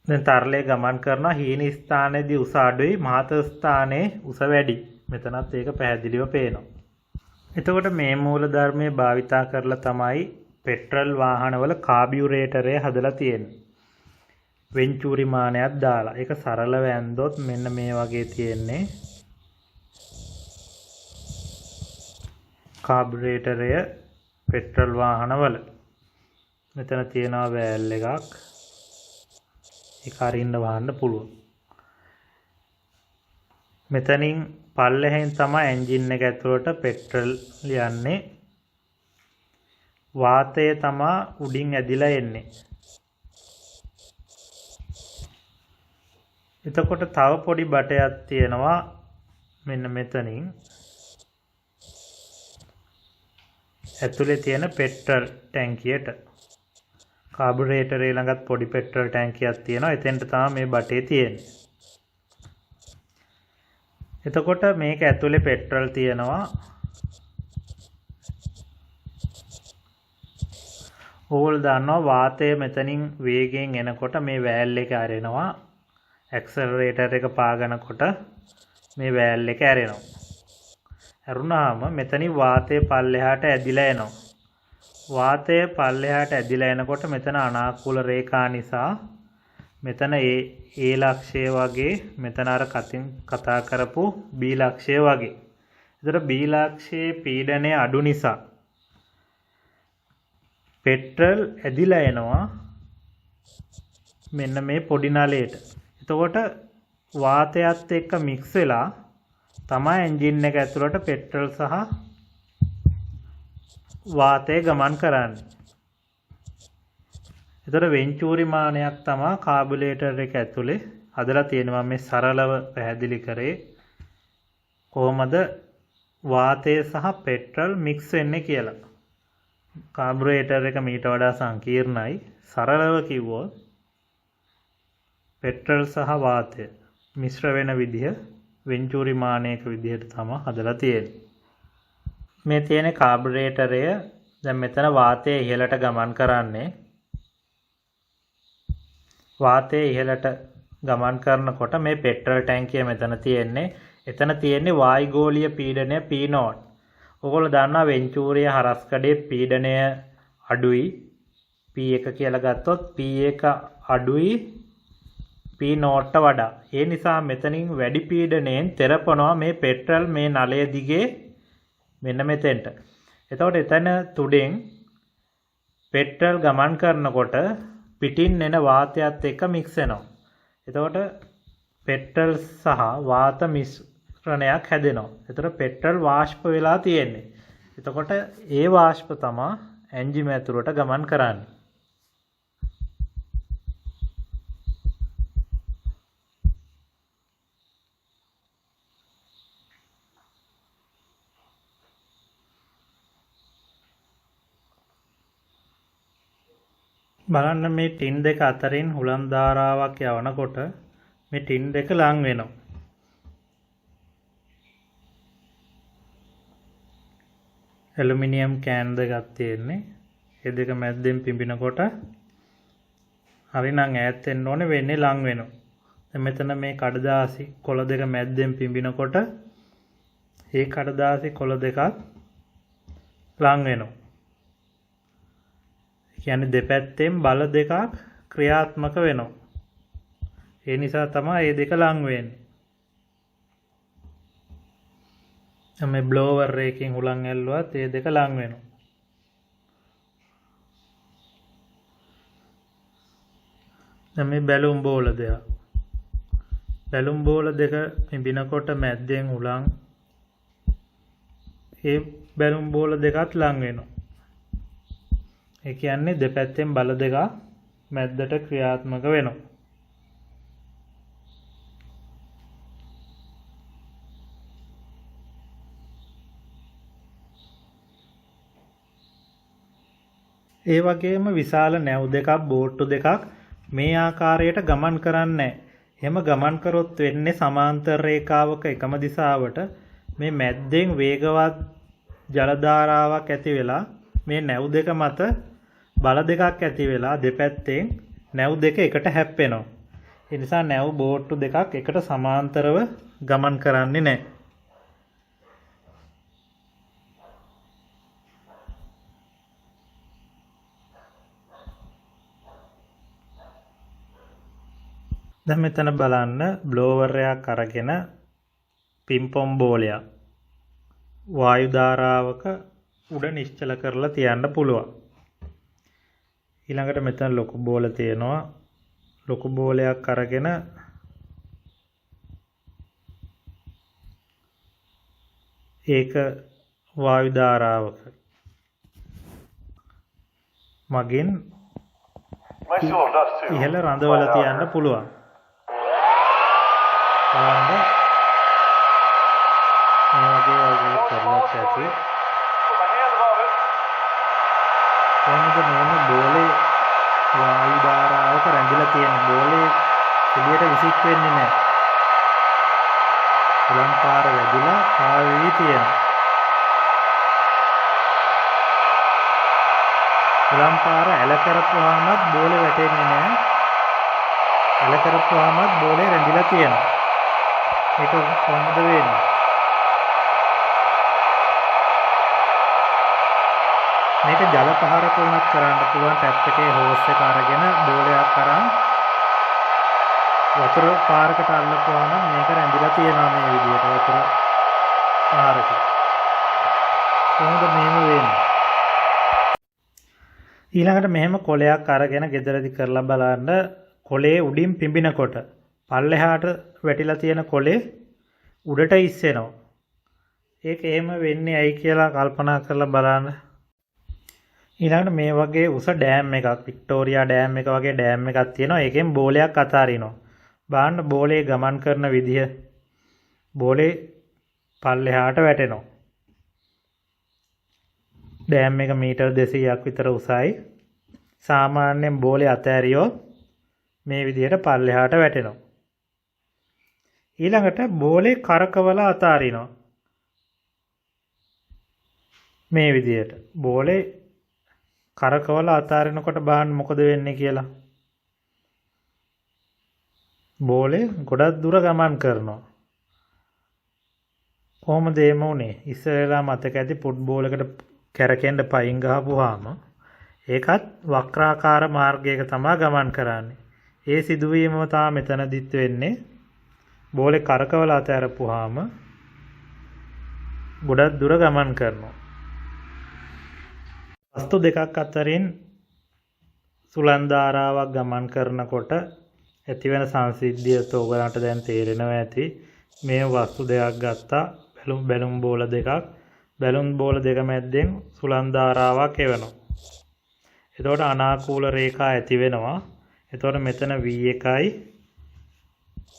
දැන් තරලය ගමන් කරන හීනි ස්ථානයේදී උස අඩුයි මහත ස්ථානයේ උස වැඩි. මෙතනත් ඒක පැහැදිලිව පේනවා. එතකොට මේ මූල ධර්මයේ භාවිතා කරලා තමයි පෙට්‍රල් වාහනවල කාබියුරේටරය හදලා තියෙන්නේ. වෙන්චූරි මානයක් දාලා. ඒක සරලව ඇන්දොත් මෙන්න මේ වගේ තියෙන්නේ. කාබියුරේටරය පෙට්‍රල් වාහනවල. මෙතන තියෙනවා වෑල් එකක්. ඒක අරින්න වහන්න පුළුවන්. මෙතනින් පල්ලෙහෙන් තමයි එන්ජින් එක ඇතුළට පෙට්‍රල් යන්නේ. වාතය තමයි උඩින් ඇදිලා එන්නේ. එතකොට තව පොඩි බටයක් තියෙනවා මෙන්න මෙතනින්. ඇතුලේ තියෙන පෙට්‍රල් ටැංකියට. කාබුරේටරේ ළඟත් පොඩි පෙට්‍රල් ටැංකියක් තියෙනවා. එතෙන්ට තමයි මේ බටේ තියෙන්නේ. එතකොට මේක ඇතුලේ පෙට්‍රල් තියෙනවා. ඕල් දානවා වාතය මෙතනින් වේගයෙන් එනකොට මේ වෑල් එක ඇරෙනවා. ඇක්සලරේටර් එක පාගනකොට මේ වෑල් එක ඇරෙනවා. ඇරුණාම මෙතනින් වාතය පල්ලෙහාට ඇදිලා එනවා. වාතය පල්ලෙහාට ඇදිලා එනකොට මෙතන අනාකූල රේඛා නිසා මෙතන A ලක්ෂය වගේ මෙතන අර කතා කරපු B ලක්ෂය වගේ. ඒතර B ලක්ෂයේ පීඩනය අඩු නිසා පෙට්‍රල් ඇදිලා එනවා මෙන්න මේ පොඩි නලයට. එතකොට වාතයත් එක්ක මික්ස් වෙලා තමයි එන්ජින් එක ඇතුළට පෙට්‍රල් සහ වාතය ගමන් කරන්නේ. ඒතර වෙන්චූරි මානයක් තමයි කාබුලේටර් එක ඇතුලේ හදලා තියෙනවා. මේ සරලව පැහැදිලි කරේ කොහොමද වාතය සහ පෙට්‍රල් මික්ස් වෙන්නේ කියලා. කාබුරේටර් එක මීට වඩා සංකීර්ණයි. සරලව කිව්වොත් පෙට්‍රල් සහ වාතය මිශ්‍ර වෙන විදිහ වෙන්චූරි මානයක විදිහට තමයි හදලා තියෙන්නේ. මේ තියෙන කාබුරේටරය දැන් මෙතන වාතය ඉහළට ගමන් කරන්නේ. වාතය ඉහළට ගමන් කරනකොට මේ පෙට්‍රල් ටැංකිය මෙතන තියෙන්නේ. එතන තියෙන්නේ වායුගෝලීය පීඩනය P0. ඔයගොල්ලෝ දන්නවා වෙන්චූරිය හරස්කඩේ පීඩනය අඩුයි. P1 කියලා ගත්තොත් P1 අඩුයි P0ට වඩා. ඒ නිසා මෙතනින් වැඩි පීඩනයෙන් තෙරපනවා මේ පෙට්‍රල් මේ නලය දිගේ මෙන්න මෙතෙන්ට. එතකොට එතන තුඩෙන් පෙට්‍රල් ගමන් කරනකොට පිටින් එන වාතයත් එක්ක මික්ස් වෙනවා. එතකොට පෙට්‍රල් සහ වාත මිශ්‍රණයක් හැදෙනවා. එතකොට පෙට්‍රල් වාෂ්ප වෙලා තියෙන්නේ. එතකොට ඒ වාෂ්ප තමයි එන්ජිම ඇතුළට ගමන් කරන්නේ. බලන්න මේ ටින් දෙක අතරින් හුලම් ධාරාවක් යවනකොට මේ ටින් දෙක ලං වෙනවා. ඇලුමිනියම් කෑන් දෙකක් තියෙන්නේ. ඒ දෙක මැද්දෙන් පිඹිනකොට හරිනම් ඈත් වෙන්න ඕනේ වෙන්නේ ලං වෙනවා. දැන් මෙතන මේ කඩදාසි කොළ දෙක මැද්දෙන් පිඹිනකොට ඒ කඩදාසි කොළ දෙකත් ලං වෙනවා. කියන්නේ දෙපැත්තෙන් බල දෙකක් ක්‍රියාත්මක වෙනවා. ඒ නිසා තමයි මේ දෙක ලං වෙන්නේ. මේ බ්ලෝවර් එකකින් හුලං ඇල්ලුවත් මේ දෙක ලං වෙනවා. දැන් මේ බැලුම් බෝල දෙක. බැලුම් බෝල දෙක පිඹිනකොට මැද්දෙන් හුලං ඒ බැලුම් බෝල දෙකත් ලං වෙනවා. ඒ කියන්නේ දෙපැත්තෙන් බල දෙක මැද්දට ක්‍රියාත්මක වෙනවා. ඒ වගේම විශාල නැව් දෙකක් බෝට්ටු දෙකක් මේ ආකාරයට ගමන් කරන්නේ නැහැ. එහෙම ගමන් කරොත් වෙන්නේ සමාන්තර රේඛාවක එකම දිශාවට මේ මැද්දෙන් වේගවත් ජල ධාරාවක් ඇති වෙලා මේ නැව් දෙක මත බල දෙකක් ඇති වෙලා දෙපැත්තෙන් නැව් දෙක එකට හැප්පෙනවා. ඒ නිසා නැව් බෝට්ටු දෙකක් එකට සමාන්තරව ගමන් කරන්නේ නැහැ. දැන් මෙතන බලන්න බ්ලෝවර් එකක් අරගෙන පිම්පොම් බෝලයක් වායු ධාරාවක උඩ නිශ්චල කරලා තියන්න පුළුවන්. ඊළඟට මෙතන ලොකු බෝල තියෙනවා. ලොකු බෝලයක් අරගෙන ඒක වායු ධාරාවක මගින් ඉහළ රඳවලා තියන්න පුළුවන්. බලන්න මේ වගේ වගේ කරලත් ඇති. කොහොමද මේ බෝලේ වායු ධාරාවක රැඳිලා තියෙන බෝලේ එළියට විසික් වෙන්නේ නැහැ. උලන් පාර වැදිලා පාවෙවි තියෙනවා. උලන් පාර ඇල කරපුවාමත් බෝලේ වැටෙන්නේ නැහැ. ඇල කරපුවාමත් බෝලේ රැඳිලා තියෙනවා. ඒක කොහොමද වෙන්නේ? මේක ජල පහරක වුණත් කරන්න පුළුවන්. ටැප් එකේ හෝස් එක අරගෙන බෝලයක් අරන් වතුර පාරකට අල්ලපුවා නම් මේක රැඳිලා තියෙනවා මේ විදිහට වතුර පාරක. කොහොමද මෙහෙම වෙන්නේ? ඊළඟට මෙහෙම කොලයක් අරගෙන ගෙදරදි කරලා බලන්න. කොලේ උඩින් පිඹිනකොට පල්ලෙහාට වැටිලා තියෙන කොලේ උඩට ඉස්සෙනවා. ඒක එහෙම වෙන්නේ ඇයි කියලා කල්පනා කරලා බලන්න. ඊළඟට මේ වගේ උස ඩෑම් එකක් වික්ටෝරියා ඩෑම් එක වගේ ඩෑම් එකක් තියෙනවා. ඒකෙන් බෝලයක් අතාරිනවා. බලන්න බෝලේ ගමන් කරන විදිය. බෝලේ පල්ලෙහාට වැටෙනවා. ඩෑම් එක මීටර් 200ක් විතර උසයි. සාමාන්‍යයෙන් බෝලේ අතෑරියොත් මේ විදිහට පල්ලෙහාට වැටෙනවා. ඊළඟට බෝලේ කරකවලා අතාරිනවා. මේ විදිහට බෝලේ කරකවලා අතාරිනකොට බලන්න මොකද වෙන්නේ කියලා. බෝලේ ගොඩක් දුර ගමන් කරනවා. කොහොමද එහෙම වුනේ? ඉස්සෙල්ලා මතක ඇති ෆුට්බෝල් එකට කැරකෙන්න පයින් ගහපුවාම ඒකත් වක්‍රාකාර මාර්ගයක තමයි ගමන් කරන්නේ. ඒ සිදුවීමම තමයි මෙතනදිත් වෙන්නේ. බෝලේ කරකවලා අතහැරපුවාම ගොඩක් දුර ගමන් කරනවා. වස්තු දෙකක් අතරින් සුළං ධාරාවක් ගමන් කරනකොට ඇතිවෙන සංසිද්ධියත් ඔයගලන්ට දැන් තේරෙනවා ඇති. මේ වස්තු දෙකක් ගත්තා. බැලුම් බෝල දෙකක්. බැලුම් බෝල දෙක මැද්දෙන් සුළං ධාරාවක් එවනවා. එතකොට අනාකූල රේඛා ඇති වෙනවා. එතකොට මෙතන V1යි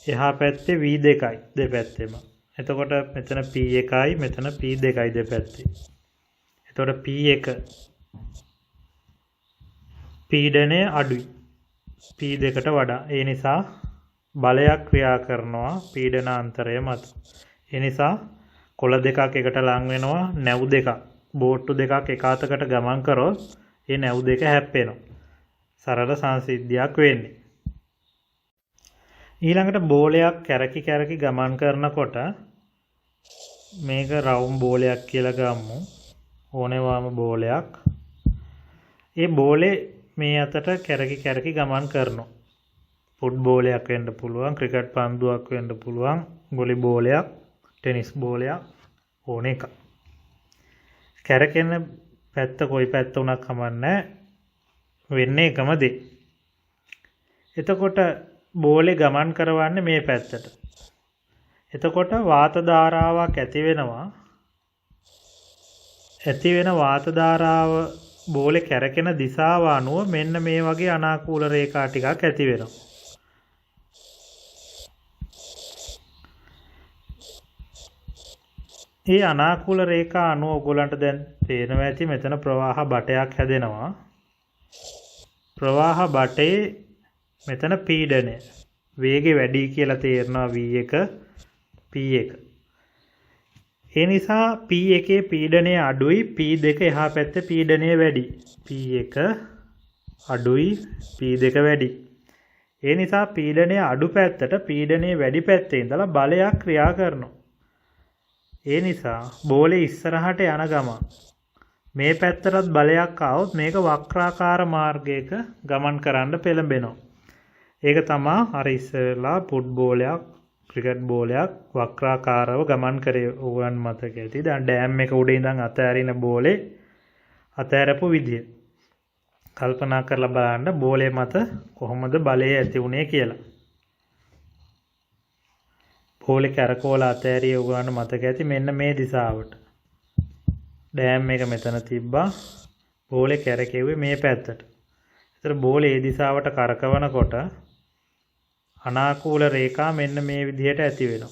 එහා පැත්තේ V2යි දෙපැත්තෙම. එතකොට මෙතන P1යි මෙතන P2යි දෙපැත්තේ. එතකොට P1 පීඩනය අඩුයි P2ට වඩා. ඒ නිසා බලයක් ක්‍රියා කරනවා පීඩන අන්තරය මත. ඒ නිසා කොළ දෙකක් එකට ලං වෙනවා. නැව් දෙකක් බෝට්ටු දෙකක් එක අතකට ගමන් කරොත් ඒ නැව් දෙක හැප්පෙනවා. සරල සංසිද්ධියක් වෙන්නේ. ඊළඟට බෝලයක් කැරකි කැරකි ගමන් කරනකොට මේක රවුම් බෝලයක් කියලා ගමු. ඕනෙවාම බෝලයක්. ඒ බෝලේ මේ අතට කැරකි කැරකි ගමන් කරනවා. ෆුට්බෝලයක් වෙන්න පුළුවන්, ක්‍රිකට් පන්දුවක් වෙන්න පුළුවන්, ගොලි බෝලයක්, ටෙනිස් බෝලයක් ඕන එක. කැරකෙන පැත්ත කොයි පැත්ත වුණත් කමන්නේ වෙන්නේ එකම දේ. එතකොට බෝලේ ගමන් කරවන්නේ මේ පැත්තට. එතකොට වාත ධාරාවක් ඇති වෙනවා. ඇති වෙන වාත ධාරාව බෝලේ කැරකෙන දිශාව අනුව මෙන්න මේ වගේ අනාකූල රේඛා ටිකක් ඇති වෙනවා. මේ අනාකූල රේඛා අනුව ඔයගොල්ලන්ට දැන් පේනවා ඇති මෙතන ප්‍රවාහ බටයක් හැදෙනවා. ප්‍රවාහ බටේ මෙතන පීඩනය වේගය වැඩි කියලා තේරෙනවා V1 P1. ඒ නිසා P1 පීඩනය අඩුයි P2 එහා පැත්තේ පීඩනය වැඩි. P1 අඩුයි P2 වැඩි. ඒ නිසා පීඩනය අඩු පැත්තට පීඩනය වැඩි පැත්තේ ඉඳලා බලයක් ක්‍රියා කරනවා. ඒ නිසා බෝලේ ඉස්සරහට යන ගමන් මේ පැත්තටත් බලයක් ආවොත් මේක වක්‍රාකාර මාර්ගයක ගමන් කරන්න පෙළඹෙනවා. ඒක තමයි අර ඉස්සෙල්ලා ෆුට්බෝලයක් ක්‍රිකට් බෝලයක් වක්‍රාකාරව ගමන් කරේ ඕවන් මතක ඇති. දැන් ඩෑම් එක උඩ ඉඳන් අතෑරින බෝලේ අතෑරපු විදිය. කල්පනා කරලා බලන්න බෝලේ මත කොහොමද බලය ඇති වුනේ කියලා. බෝලේ කරකවලා අතෑරිය ඕවන් මතක ඇති මෙන්න මේ දිශාවට. ඩෑම් එක මෙතන තිබ්බා. බෝලේ කැරකෙව්වේ මේ පැත්තට. ඒතර බෝලේ ඒ දිශාවට කරකවනකොට අනාකූල රේඛා මෙන්න මේ විදිහට ඇති වෙනවා.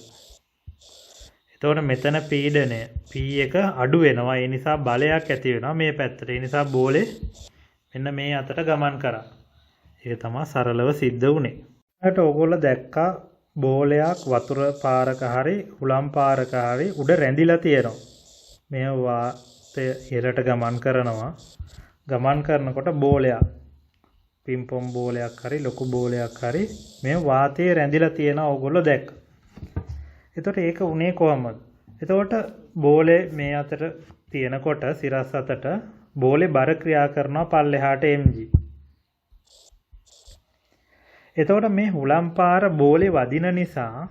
එතකොට මෙතන පීඩනය P1 අඩු වෙනවා. ඒ නිසා බලයක් ඇති වෙනවා මේ පැත්තට. ඒ නිසා බෝලේ මෙන්න මේ අතට ගමන් කරා. ඒක තමයි සරලව සිද්ධ වුනේ. ඊට ඕගොල්ලෝ දැක්කා බෝලයක් වතුර පාරක හරි හුලම් පාරක හරි උඩ රැඳිලා තියෙනවා. මේ වාතය ඉහළට ගමන් කරනවා. ගමන් කරනකොට බෝලයක් පිම්පොම් බෝලයක් හරි ලොකු බෝලයක් හරි මේ වාතයේ රැඳිලා තියෙනවා ඕගොල්ලෝ දැක්ක. එතකොට ඒක උනේ කොහමද? එතකොට බෝලේ මේ අතට තියෙනකොට සිරස් අතට බෝලේ බර ක්‍රියා කරනවා පල්ලෙහාට mg. එතකොට මේ හුලම් පාර බෝලේ වදින නිසා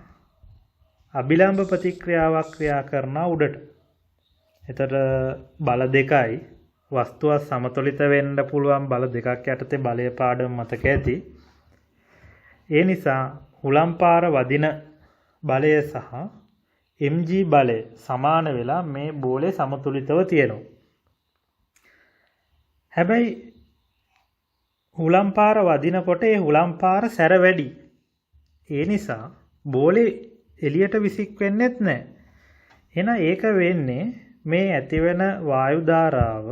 අභිලම්බ ප්‍රතික්‍රියාවක් ක්‍රියා කරනවා උඩට. එතකොට බල දෙකයි වස්තුව සමතුලිත වෙන්න පුළුවන් බල දෙකක් යටතේ බලය පාඩම මතක ඇති. ඒ නිසා හුලම් පාර වදින බලය සහ mg බලය සමාන වෙලා මේ බෝලේ සමතුලිතව තියෙනවා. හැබැයි හුලම් පාර වදිනකොට ඒ හුලම් පාර සැර වැඩි. ඒ නිසා බෝලේ එළියට විසික් වෙන්නෙත් නැහැ. එහෙනම් ඒක වෙන්නේ මේ ඇතිවෙන වායු ධාරාව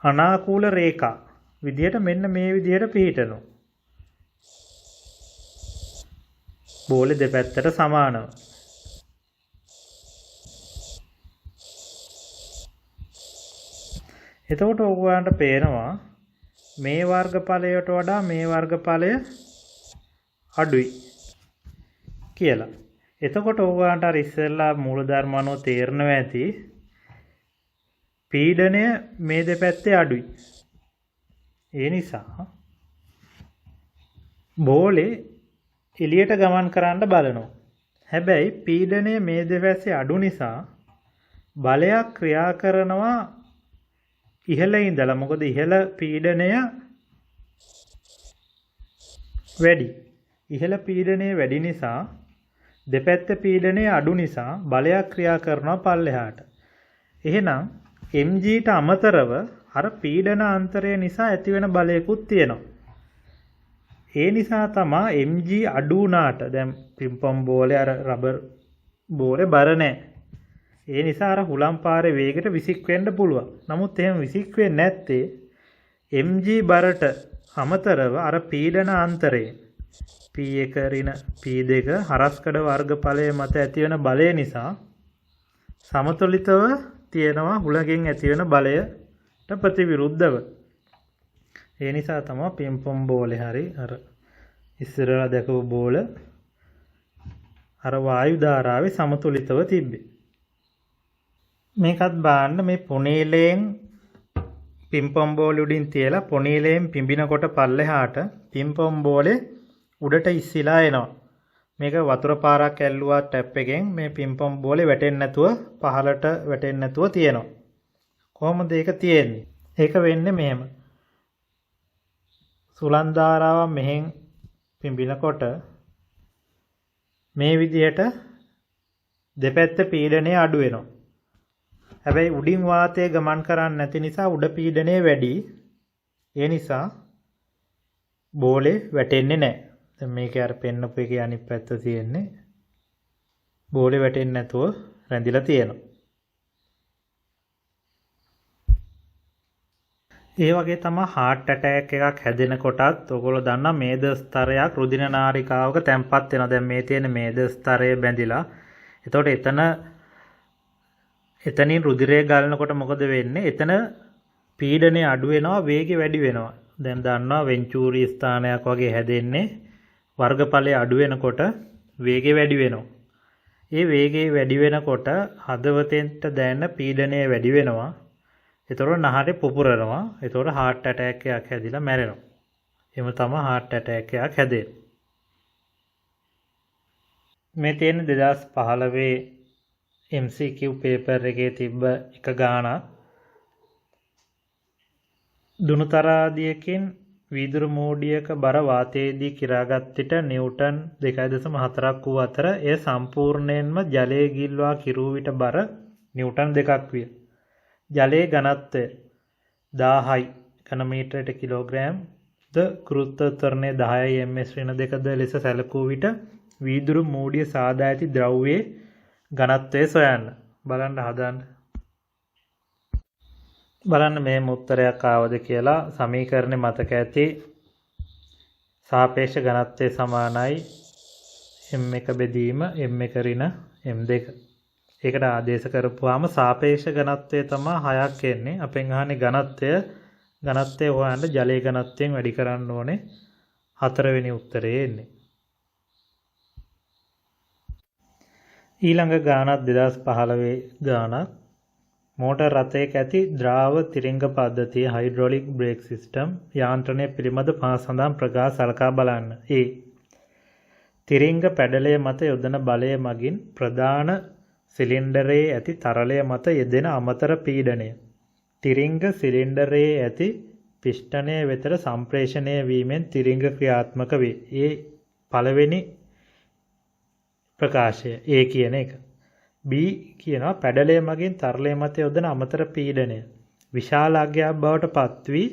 අනාකූල රේඛා විදියට මෙන්න මේ විදියට පිහිටනවා. බෝලේ දෙපැත්තට සමානව. එතකොට ඔයගොල්ලන්ට පේනවා මේ වර්ගඵලයට වඩා මේ වර්ගඵලය අඩුයි කියලා. එතකොට ඔයගොල්ලන්ට අර ඉස්සෙල්ලා මූලධර්ම අනුව තේරෙනවා ඇති පීඩනය මේ දෙපැත්තේ අඩුයි. ඒ නිසා බෝලේ එළියට ගමන් කරන්න බලනවා. හැබැයි පීඩනය මේ දෙපැත්තේ අඩු නිසා බලයක් ක්‍රියා කරනවා ඉහළ ඉඳලා. මොකද ඉහළ පීඩනය වැඩි. ඉහළ පීඩනය වැඩි නිසා දෙපැත්ත පීඩනය අඩු නිසා බලයක් ක්‍රියා කරනවා පල්ලෙහාට. එහෙනම් mgට අමතරව අර පීඩන අන්තරය නිසා ඇතිවෙන බලයකුත් තියෙනවා. ඒ නිසා තමයි mg අඩු වුණාට දැන් පිම්පොම් බෝලේ අර රබර් බෝලේ බර නැහැ. ඒ නිසා අර හුලම් පාරේ වේගයට විසික් වෙන්න පුළුවන්. නමුත් එහෙම විසික් වෙන්නේ නැත්තේ mg බරට අමතරව අර පීඩන අන්තරය P1 ඍණ P2 හරස්කඩ වර්ගඵලයේ මත ඇතිවන බලය නිසා සමතුලිතව තියෙනවා හුලගෙන් ඇතිවන බලයට ප්‍රතිවිරුද්ධව. ඒ නිසා තමයි පිම්පොම් බෝලේ හරි අර ඉස්සරලා දැකපු බෝල අර වායු ධාරාවේ සමතුලිතව තිබ්බේ. මේකත් බලන්න මේ පොනීලයෙන් පිම්පොම් බෝල උඩින් තියලා පොනීලයෙන් පිඹිනකොට පල්ලෙහාට පිම්පොම් බෝලේ උඩට ඉස්සිලා එනවා. මේක වතුර පාරක් ඇල්ලුවා ටැප් එකෙන් මේ පිම්පොම් බෝලේ වැටෙන්නේ නැතුව පහළට වැටෙන්නේ නැතුව තියෙනවා. කොහොමද ඒක තියෙන්නේ? ඒක වෙන්නේ මෙහෙම. සුලන් ධාරාව මෙහෙන් පිඹිනකොට මේ විදිහට දෙපැත්ත පීඩනය අඩු වෙනවා. හැබැයි උඩින් වාතය ගමන් කරන්නේ නැති නිසා උඩ පීඩනය වැඩි. ඒ නිසා බෝලේ වැටෙන්නේ නැහැ. දැන් මේකේ අර පෙන්නපු එකේ අනිත් පැත්ත තියෙන්නේ බෝලේ වැටෙන්නේ නැතුව රැඳිලා තියෙනවා. ඒ වගේ තමයි heart attack එකක් හැදෙනකොටත් ඔයගොල්ලෝ දන්නා මේද ස්තරයක් රුධිර නාරිකාවක තැම්පත් වෙනවා. දැන් මේ තියෙන මේද ස්තරය බැඳිලා. එතකොට එතනින් රුධිරය ගලනකොට මොකද වෙන්නේ? එතන පීඩනය අඩු වෙනවා, වේගය වැඩි වෙනවා. දැන් දන්නවා වෙන්චූරි ස්ථානයක් වගේ හැදෙන්නේ වර්ගඵලය අඩු වෙනකොට වේගය වැඩි වෙනවා. ඒ වේගය වැඩි වෙනකොට හදවතෙන්ට දැනෙන පීඩනය වැඩි වෙනවා. ඒතකොට නහරේ පුපුරනවා. ඒතකොට heart attack එකක් හැදිලා මැරෙනවා. එහෙම තමයි heart attack එකක් හැදෙන්නේ. මේ තියෙන 2015 MCQ paper එකේ තිබ්බ එක ගානක් දුනුතරාදියකින් වීදුරු මෝඩියක බර වාතයේදී කිරාගත් විට නිව්ටන් 2.4ක් වූ අතර එය සම්පූර්ණයෙන්ම ජලයේ ගිල්වා කිරූ විට බර නිව්ටන් 2ක් විය. ජලයේ ඝනත්වය 1000යි ඝන මීටරයට කිලෝග්‍රෑම් ද ගුරුත්වාකර්ෂණය 10යි ms ඍණ 2ද ලෙස සැලකූ විට වීදුරු මෝඩිය සාදා ඇති ද්‍රව්‍යයේ ඝනත්වය සොයන්න. බලන්න හදන්න. බලන්න මේ උත්තරයක් ආවද කියලා. සමීකරණේ මතක ඇති සාපේක්ෂ ඝනත්වය සමානයි m1 බෙදීම m1 ඍණ m2. ඒකට ආදේශ කරපුවාම සාපේක්ෂ ඝනත්වය තමයි 6ක් එන්නේ. අපෙන් අහන්නේ ඝනත්වය හොයන්න ජලයේ ඝනත්වයෙන් වැඩි කරන්න ඕනේ. 4 වෙනි උත්තරේ එන්නේ. ඊළඟ ගානක් 2015 ගානක් මෝටර් රථයක ඇති ද්‍රාව තිරිංග පද්ධතිය හයිඩ්‍රොලික් බ්‍රේක් සිස්ටම් යාන්ත්‍රණය පිළිබඳ පහ සඳහන් ප්‍රකාශ සලකා බලන්න. ඒ තිරිංග පැඩලය මත යොදන බලය මගින් ප්‍රධාන සිලින්ඩරයේ ඇති තරලය මත යෙදෙන අමතර පීඩනය තිරිංග සිලින්ඩරයේ ඇති පිස්ටනය වෙතට සම්ප්‍රේෂණය වීමෙන් තිරිංග ක්‍රියාත්මක වේ. ඒ පළවෙනි ප්‍රකාශය A කියන එක. B කියනවා පැඩලය මගින් තරලය මත යොදන අමතර පීඩනය විශාලාග්‍යයක් බවට පත්වී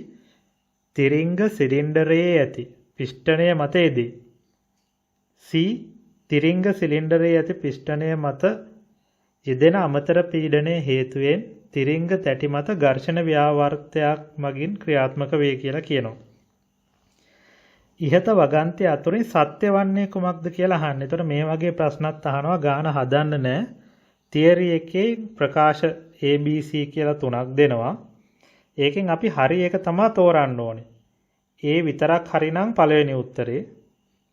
තිරිංග සිලින්ඩරයේ ඇති පිස්ටනය මතයේදී. C. තිරිංග සිලින්ඩරයේ ඇති පිස්ටනය මත යෙදෙන අමතර පීඩනය හේතුවෙන් තිරිංග තැටි මත ඝර්ෂණ ව්‍යාවර්තයක් මගින් ක්‍රියාත්මක වේ කියලා කියනවා. ඉහත වගන්ති අතුරින් සත්‍ය වන්නේ කුමක්ද කියලා අහන්න. ඒතර මේ වගේ ප්‍රශ්නත් අහනවා ගාන හදන්න නැහැ. තියරි එකේ ප්‍රකාශ ABC කියලා තුනක් දෙනවා. ඒකෙන් අපි හරි එක තමයි තෝරන්න ඕනේ. A විතරක් හරිනම් පළවෙනි උත්තරේ,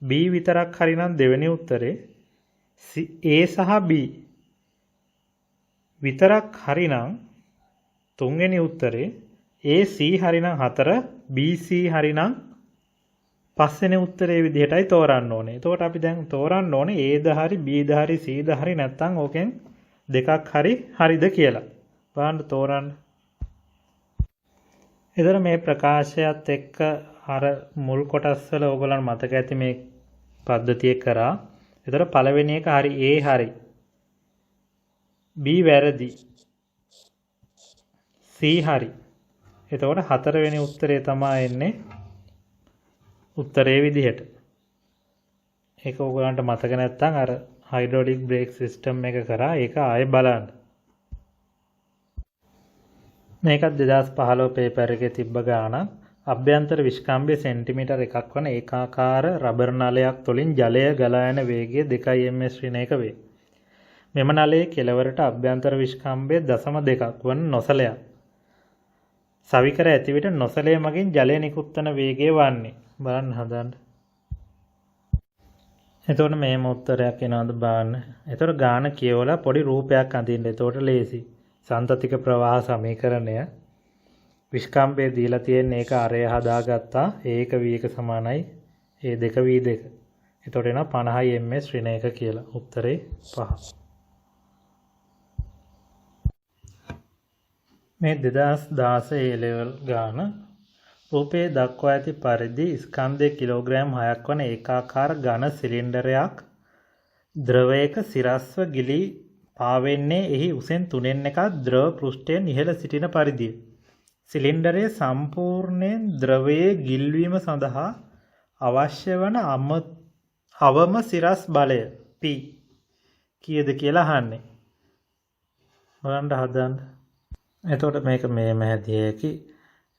B විතරක් හරිනම් දෙවෙනි උත්තරේ, A සහ B විතරක් හරිනම් තුන්වෙනි උත්තරේ, A C හරිනම් 4, B C හරිනම් පස්වෙනි උත්තරේ විදිහටයි තෝරන්න ඕනේ. එතකොට අපි දැන් තෝරන්න ඕනේ A ද හරි B ද හරි C ද හරි නැත්නම් ඕකෙන් දෙකක් හරි හරිද කියලා. බලන්න තෝරන්න. එතන මේ ප්‍රකාශයත් එක්ක අර මුල් කොටස් වල ඕගොල්ලන් මතක ඇති මේ පද්ධතිය කරා. එතන පළවෙනි එක හරි A හරි. B වැරදි. C හරි. එතකොට හතරවෙනි උත්තරේ තමයි එන්නේ උත්තරේ විදිහට. ඒක ඕගොල්ලන්ට මතක නැත්නම් අර හයිඩ්‍රොලික් බ්‍රේක් සිස්ටම් එක කරා ඒක ආයෙ බලන්න. මේකත් 2015 පේපර් එකේ තිබ්බ ගානක්. අභ්‍යන්තර විස්කම්භය සෙන්ටිමීටර් එකක් වන ඒකාකාර රබර් නලයක් තුළින් ජලය ගලා යන වේගය 2 ms ශ්‍රේණියක වේ. මෙම නලයේ කෙළවරට අභ්‍යන්තර විස්කම්භය 0.2ක් වන නොසලයක් සවිකර ඇති විට නොසලය මගින් ජලය නිකුත් වන වේගය වන්නේ. බලන්න හදන්න. එතකොට මේම උත්තරයක් එනවද බලන්න. එතකොට ගාන කියවලා පොඩි රූපයක් අඳින්න. එතකොට ලේසි. සන්තතික ප්‍රවාහ සමීකරණය විස්කම්භය දීලා තියෙන එක අරය හදාගත්තා. ඒක v1 සමානයි a2 v2. එතකොට එනවා 50 ms ඍණ 1 කියලා. උත්තරේ 5. මේ 2016 A level ගාන රූපයේ දක්වා ඇති පරිදි ස්කන්ධය කිලෝග්‍රෑම් 6ක් වන ඒකාකාර ඝන සිලින්ඩරයක් ද්‍රවයක සිරස්ව ගිලී පාවෙන්නේ එහි උසෙන් 3/1 ද්‍රව පෘෂ්ඨයෙන් ඉහළ සිටින පරිදිය. සිලින්ඩරයේ සම්පූර්ණයෙන් ද්‍රවයේ ගිල්වීම සඳහා අවශ්‍ය වන අවම සිරස් බලය P කීයද කියලා අහන්නේ. බලන්න හදන්න. එතකොට මේක මේම හැදිය හැකි.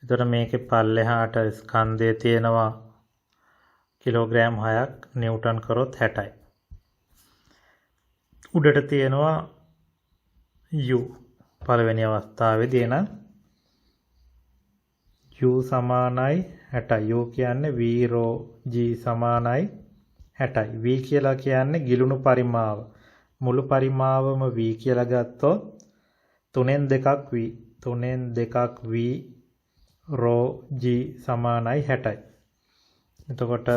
එතකොට මේකේ පල්ලෙහාට ස්කන්ධය තියෙනවා කිලෝග්‍රෑම් 6ක් නිව්ටන් කරොත් 60යි. උඩට තියෙනවා U පළවෙනි අවස්ථාවේදී එන U සමානයි 60යි. U කියන්නේ V ρ G සමානයි 60යි. V කියලා කියන්නේ ගිලුණු පරිමාව. මුළු පරිමාවම V කියලා ගත්තොත් 3න් 2ක් V 3න් 2ක් V ρ G සමානයි 60යි. එතකොට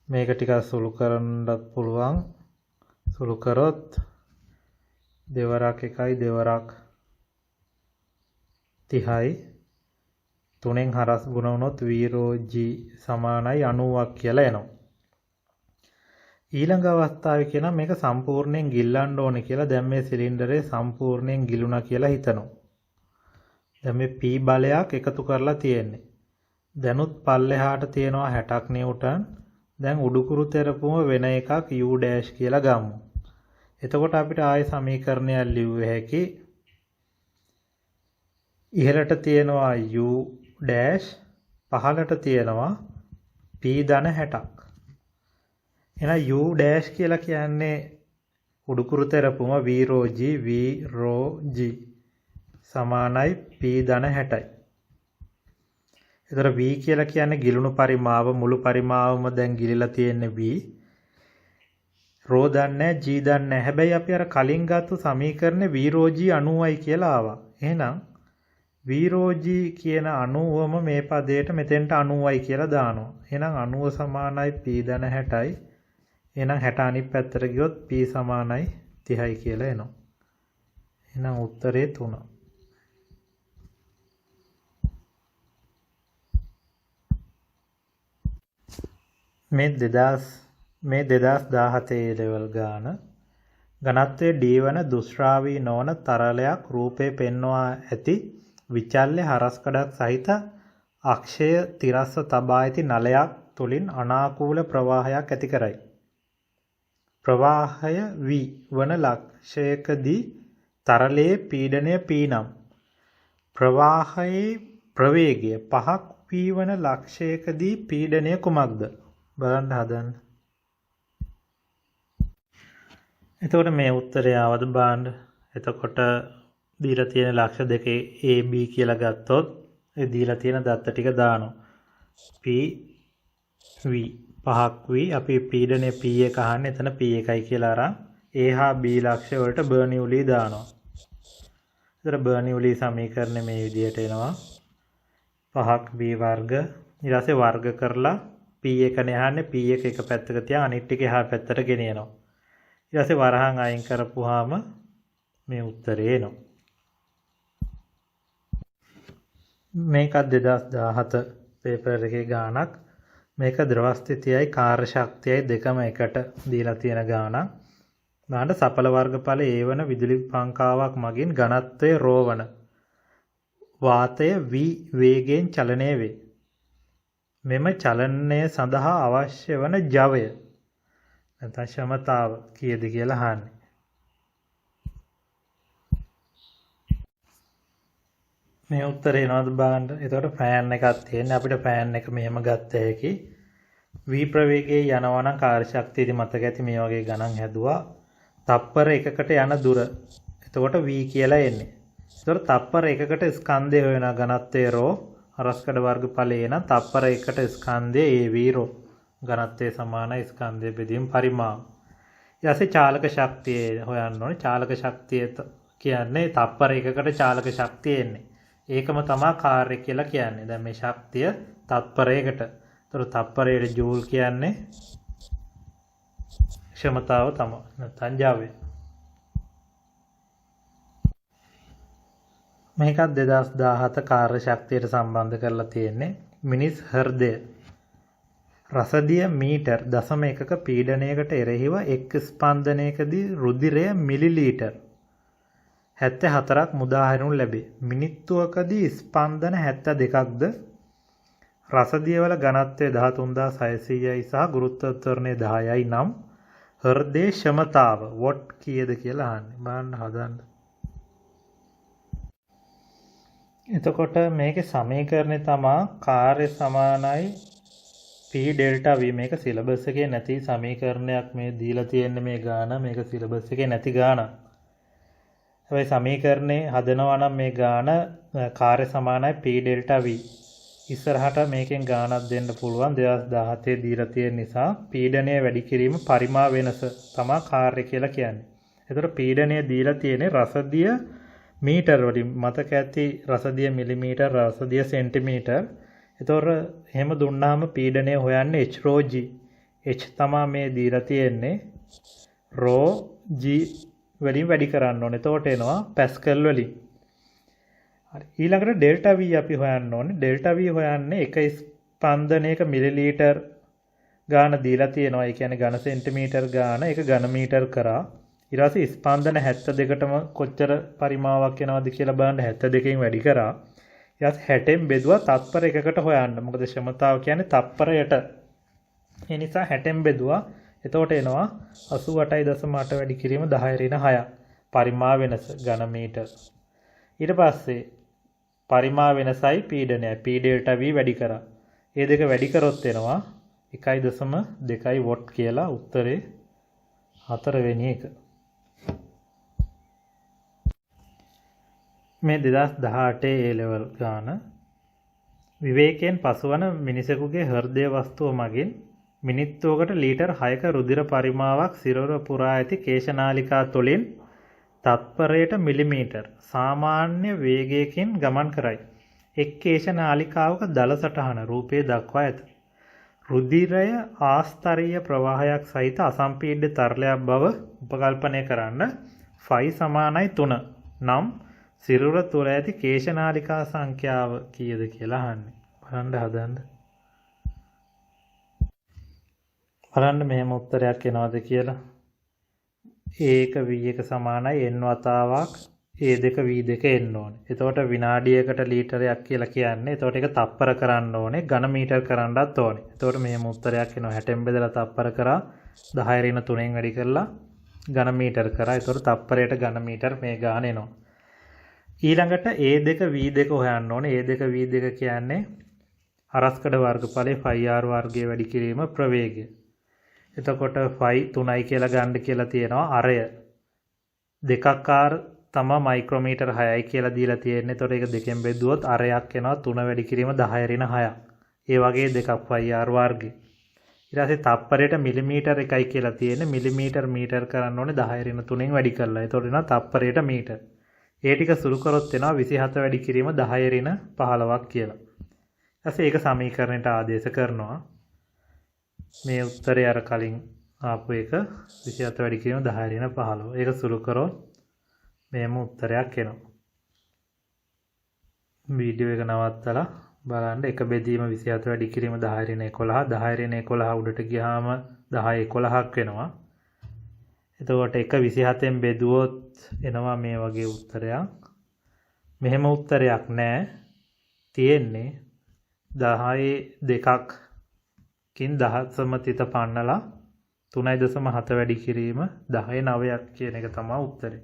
මේක ටිකක් සුළු කරන්නත් පුළුවන්. සුළු කරොත් දෙවරක් 1යි දෙවරක් 30යි. 3න් හරස් ගුණ වුණොත් V ρ G සමානයි 90ක් කියලා එනවා. ඊළඟ අවස්ථාවේ කියන මේක සම්පූර්ණයෙන් ගිල්ලන්න ඕනේ කියලා. දැන් මේ සිලින්ඩරේ සම්පූර්ණයෙන් ගිලුණා කියලා හිතනවා. දැන් මේ P බලයක් එකතු කරලා තියෙන්නේ. දැනුත් පල්ලෙහාට තියෙනවා 60ක් නිව්ටන්. දැන් උඩුකුරු තෙරපුම වෙන එකක් U ඩෑෂ් කියලා ගමු. එතකොට අපිට ආයේ සමීකරණයක් ලියුව හැකි. ඉහළට තියෙනවා U ඩෑෂ්, පහළට තියෙනවා P ධන 60ක්. එහෙනම් U ඩෑෂ් කියලා කියන්නේ උඩුකුරු තෙරපුම V ρ G V ρ G සමානයි P ධන 60යි. ඒතර V කියලා කියන්නේ ගිලුණු පරිමාව, මුළු පරිමාවම දැන් ගිලිලා තියෙන්නේ V. ρ දන්නේ G දන්නේ. හැබැයි අපි අර කලින් ගත්ත සමීකරණේ V ρ G 90යි කියලා ආවා. එහෙනම් V ρ G කියන 90ම මේ පදයට මෙතෙන්ට 90යි කියලා දානවා. එහෙනම් 90 සමානයි P ධන 60යි. එහෙනම් 60 අනිත් පැත්තට ගියොත් P සමානයි 30යි කියලා එනවා. එහෙනම් උත්තරේ 3. මේ 2017 ලෙවල් ගාන ඝනත්වයේ D වන දුෂ්‍රාවී නොවන තරලයක් රූපේ පෙන්වා ඇති විචල්්‍ය හරස්කඩක් සහිත අක්ෂය තිරස්ව තබා ඇති නලයක් තුළින් අනාකූල ප්‍රවාහයක් ඇති කරයි. ප්‍රවාහය V වන ලක්ෂයකදී තරලයේ පීඩනය P නම් ප්‍රවාහයේ ප්‍රවේගය 5ක් V වන ලක්ෂයකදී පීඩනය කුමක්ද? බලන්න හදන්න. එතකොට මේ උත්තරය ආවද බලන්න. එතකොට දීලා තියෙන ලක්ෂ දෙකේ A B කියලා ගත්තොත් ඒ දීලා තියෙන දත්ත ටික දානවා. P V 5ක් V අපි පීඩනය P එක අහන්නේ එතන P එකයි කියලා අරන් A හා B ලක්ෂ වලට බර්නියුලි දානවා. ඒතර බර්නියුලි සමීකරණය මේ විදිහට එනවා. 5ක් B වර්ග ඊට පස්සේ වර්ග කරලා P එකනේ අහන්නේ P එක එක පැත්තක තියා අනිත් ටික එහා පැත්තට ගෙනියනවා. ඊට පස්සේ වරහන් අයින් කරපුවාම මේ උත්තරේ එනවා. මේක 2017 පේපර් එකේ ගාණක්. මේක ද්‍රව ස්ථිතියයි කාර්ය ශක්තියයි දෙකම එකට දීලා තියෙන ගාණක්. බලන්න සඵල වර්ගඵල A වන විදුලි පංකාවක් මගින් ඝනත්වය ρ වන වාතය V වේගයෙන් චලනය වේ. මෙම චලනය සඳහා අවශ්‍ය වන ජවය නැත්නම් ක්ෂමතාව කීයද කියලා අහන්නේ. මේ උත්තරේ එනවද බලන්න. එතකොට ෆෑන් එකක් තියෙන්නේ. අපිට ෆෑන් එක මෙහෙම ගත්ත හැකි. V ප්‍රවේගයේ යනවා නම් කාර්ය ශක්තියදී මතක ඇති මේ වගේ ගණන් හැදුවා. තප්පර එකකට යන දුර. එතකොට V කියලා එන්නේ. එතකොට තප්පර එකකට ස්කන්ධය හොයන ඝනත්වය ρ හරස්කඩ වර්ගඵලය නම් තප්පර එකකට ස්කන්ධය AV ρ. ඝනත්වය සමානයි ස්කන්ධය බෙදීම පරිමාව. ඊට පස්සේ චාලක ශක්තිය හොයන්න ඕනේ. චාලක ශක්තිය කියන්නේ තප්පර එකකට චාලක ශක්තිය එන්නේ. ඒකම තමයි කාර්ය කියලා කියන්නේ. දැන් මේ ශක්තිය තත්පරයකට. ඒතර තත්පරයේ ජූල් කියන්නේ ක්ෂමතාව තමයි. නැත්නම් ජවය. මේකත් 2017 කාර්ය ශක්තියට සම්බන්ධ කරලා තියෙන්නේ. මිනිස් හෘදය රසදිය මීටර් 0.1ක පීඩනයකට එරෙහිව එක් ස්පන්දනයකදී රුධිරය මිලිලීටර් 74ක් මුදා හැරෙනු ලැබේ. මිනිත්තුවකදී ස්පන්දන 72ක්ද රසදියවල ඝනත්වය 13600යි සහ ගුරුත්වාකර්ෂණය 10යි නම් හෘදයේ ක්ෂමතාව වොට් කීයද කියලා අහන්නේ. බලන්න හදන්න. එතකොට මේකේ සමීකරණය තමයි කාර්ය සමානයි P ඩෙල්ටා V. මේක සිලබස් එකේ නැති සමීකරණයක් මේ දීලා තියෙන්නේ මේ ගාන. මේක සිලබස් එකේ නැති ගාන. හැබැයි සමීකරණේ හදනවා නම් මේ ගාන කාර්ය සමානයි P ඩෙල්ටා V. ඉස්සරහට මේකෙන් ගානක් දෙන්න පුළුවන්. 2017 දීලා තියෙන නිසා පීඩනය වැඩි කිරීම පරිමා වෙනස තමයි කාර්ය කියලා කියන්නේ. ඒතර පීඩනය දීලා තියෙන්නේ රසදිය මීටර වලින්. මතක ඇති රසදිය මිලිමීටර රසදිය සෙන්ටිමීටර. ඒතොර එහෙම දුන්නාම පීඩනය හොයන්නේ h rho g. h තමයි මේ දීලා තියෙන්නේ. rho g වලින් වැඩි කරන්න ඕනේ. එතකොට එනවා පැස්කල් වලින්. හරි. ඊළඟට ඩෙල්ටා v අපි හොයන්න ඕනේ. ඩෙල්ටා v හොයන්නේ එක ස්පන්දනයක මිලිලීටර් ගාන දීලා තියෙනවා. ඒ කියන්නේ ඝන සෙන්ටිමීටර් ගාන එක ඝන මීටර් කරා. ඊට පස්සේ ස්පන්දන 72ටම කොච්චර පරිමාවක් එනවද කියලා බලන්න 72කින් වැඩි කරා. ඊට 60න් බෙදුවා තත්පර එකකට හොයන්න. මොකද ක්ෂමතාව කියන්නේ තත්පරයට. ඒ නිසා 60න් බෙදුවා. එතකොට එනවා 88.8 වැඩි කිරීම 10^6 පරිමා වෙනස ඝන මීටර්. ඊට පස්සේ පරිමා වෙනසයි පීඩනයයි P ඩෙල්ටා V වැඩි කරා. මේ දෙක වැඩි කරොත් එනවා 1.2 වොට් කියලා උත්තරේ 4 වෙනි එක. මේ 2018 A level ගාන විවේකයෙන් පසුවන මිනිසෙකුගේ හෘදය වස්තුව මගින් මිනිත්තුවකට ලීටර් 6ක රුධිර පරිමාවක් සිරුර පුරා ඇති කේශනාලිකා තුළින් තත්පරයට මිලිමීටර් සාමාන්‍ය වේගයකින් ගමන් කරයි. එක් කේශනාලිකාවක දල සටහන රූපයේ දක්වා ඇත. රුධිරය ආස්තරීය ප්‍රවාහයක් සහිත අසම්පීඩ්‍ය තරලයක් බව උපකල්පනය කරන්න. ෆයි සමානයි 3 නම් සිරුර තුළ ඇති කේශනාලිකා සංඛ්‍යාව කීයද කියලා අහන්නේ. බලන්න හදන්න. බලන්න මෙහෙම උත්තරයක් එනවද කියලා. A1 V1 සමානයි n වතාවක් A2 V2 එන්න ඕනේ. එතකොට විනාඩියකට ලීටරයක් කියලා කියන්නේ. එතකොට ඒක තප්පර කරන්න ඕනේ. ඝන මීටර් කරන්නත් ඕනේ. එතකොට මෙහෙම උත්තරයක් එනවා. 60න් බෙදලා තප්පර කරා 10 ඍණ 3න් වැඩි කරලා ඝන මීටර් කරා. එතකොට තප්පරයට ඝන මීටර් මේ ගාන එනවා. ඊළඟට A2 V2 හොයන්න ඕනේ. A2 V2 කියන්නේ හරස්කඩ වර්ගඵලයේ ϕr වර්ගය වැඩි කිරීම ප්‍රවේගය. එතකොට ϕ 3යි කියලා ගන්න කියලා තියෙනවා. අරය දෙකක් R තමයි මයික්‍රෝමීටර් 6යි කියලා දීලා තියෙන්නේ. එතකොට ඒක දෙකෙන් බෙදුවොත් අරයක් එනවා 3 වැඩි කිරීම 10 ඍණ 6ක්. ඒ වගේ දෙකක් ϕr වර්ගය. ඊට පස්සේ තප්පරයට මිලිමීටර් 1යි කියලා තියෙන්නේ. මිලිමීටර් මීටර් කරන්න ඕනේ 10 ඍණ 3න් වැඩි කරලා. එතකොට එනවා තප්පරයට මීටර්. ඒ ටික සුළු කරොත් එනවා 27 වැඩි කිරීම 10 ඍණ 15ක් කියලා. ඊපස්සේ ඒක සමීකරණයට ආදේශ කරනවා. මේ උත්තරය අර කලින් ආපු එක 27 වැඩි කිරීම 10 ඍණ 15. ඒක සුළු කරොත් මෙහෙම උත්තරයක් එනවා. වීඩියෝ එක නවත්තලා බලන්න. එක බෙදීම 27 වැඩි කිරීම 10 ඍණ 11. 10 ඍණ 11 උඩට ගියාම 10 11ක් වෙනවා. එතකොට එක 27න් බෙදුවොත් එනවා මේ වගේ උත්තරයක්. මෙහෙම උත්තරයක් නැහැ. තියෙන්නේ 10 2කින් දහසම තිත පන්නලා 3.7 වැඩි කිරීම 10 9ක් කියන එක තමයි උත්තරේ.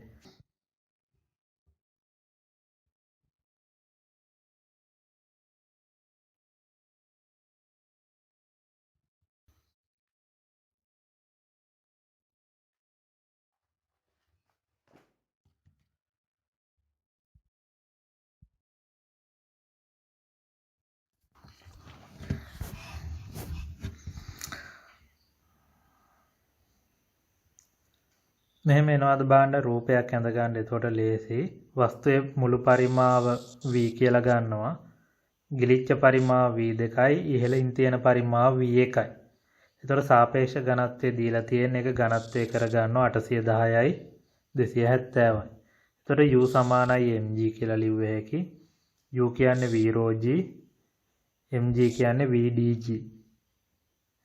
මෙහෙම එනවාද බලන්න රූපයක් ඇඳ ගන්න. එතකොට ලේසි. වස්තුවේ මුළු පරිමාව v කියලා ගන්නවා. ගිලිච්ච පරිමාව v2යි, ඉහළින් තියෙන පරිමාව v1යි. එතකොට සාපේක්ෂ ඝනත්වය දීලා තියෙන එක ඝනත්වය කරගන්නවා 810යි 270යි. එතකොට u සමානයි mg කියලා ලිව්වේ හැකි. u කියන්නේ v rho g, mg කියන්නේ v dg.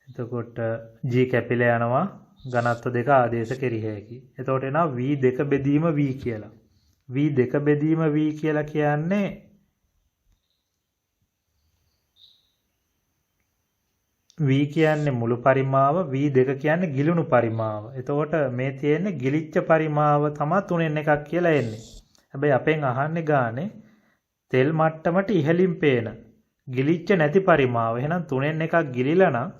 එතකොට g කැපිලා යනවා. ඝනත්ව දෙක ආදේශ කෙරිය හැකි. එතකොට එනවා v2 බෙදීම v කියලා. v2 බෙදීම v කියලා කියන්නේ v කියන්නේ මුළු පරිමාව, v2 කියන්නේ ගිලුණු පරිමාව. එතකොට මේ තියෙන්නේ ගිලිච්ච පරිමාව තමයි 3න් එකක් කියලා එන්නේ. හැබැයි අපෙන් අහන්නේ ගානේ තෙල් මට්ටමට ඉහළින් පේන ගිලිච්ච නැති පරිමාව. එහෙනම් 3න් එකක් ගිලිලා නම්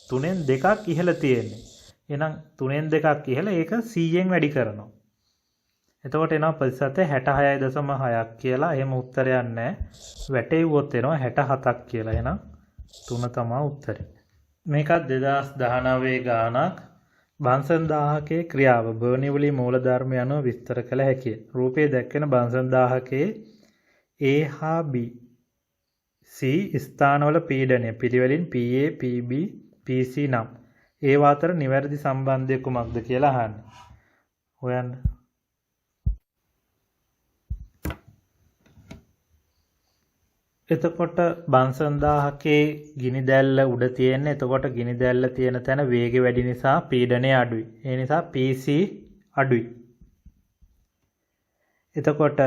3න් දෙකක් ඉහළ තියෙන්නේ. එහෙනම් 3න් දෙකක් ඉහළ ඒක 100න් වැඩි කරනවා. එතකොට එනවා ප්‍රතිශතය 66.6ක් කියලා. එහෙම උත්තරයක් නැහැ. වැටෙව්වොත් එනවා 67ක් කියලා. එහෙනම් 3 තමයි උත්තරේ. මේකත් 2019 ගානක්. බන්සන් 1000කේ ක්‍රියාව බර්නිවලි මූලධර්ම යනුව විස්තර කළ හැකිය. රූපයේ දැක්වෙන බන්සන් 1000කේ A හා B C ස්ථානවල පීඩනය පිළිවෙලින් PA PB PC නම් ඒවා අතර නිවැරදි සම්බන්ධය කුමක්ද කියලා අහන්න. හොයන්න. එතකොට බන්සන් 1000කේ ගිනි දැල්ල උඩ තියෙන්නේ. එතකොට ගිනි දැල්ල තියෙන තැන වේගය වැඩි නිසා පීඩනය අඩුයි. ඒ නිසා PC අඩුයි. එතකොට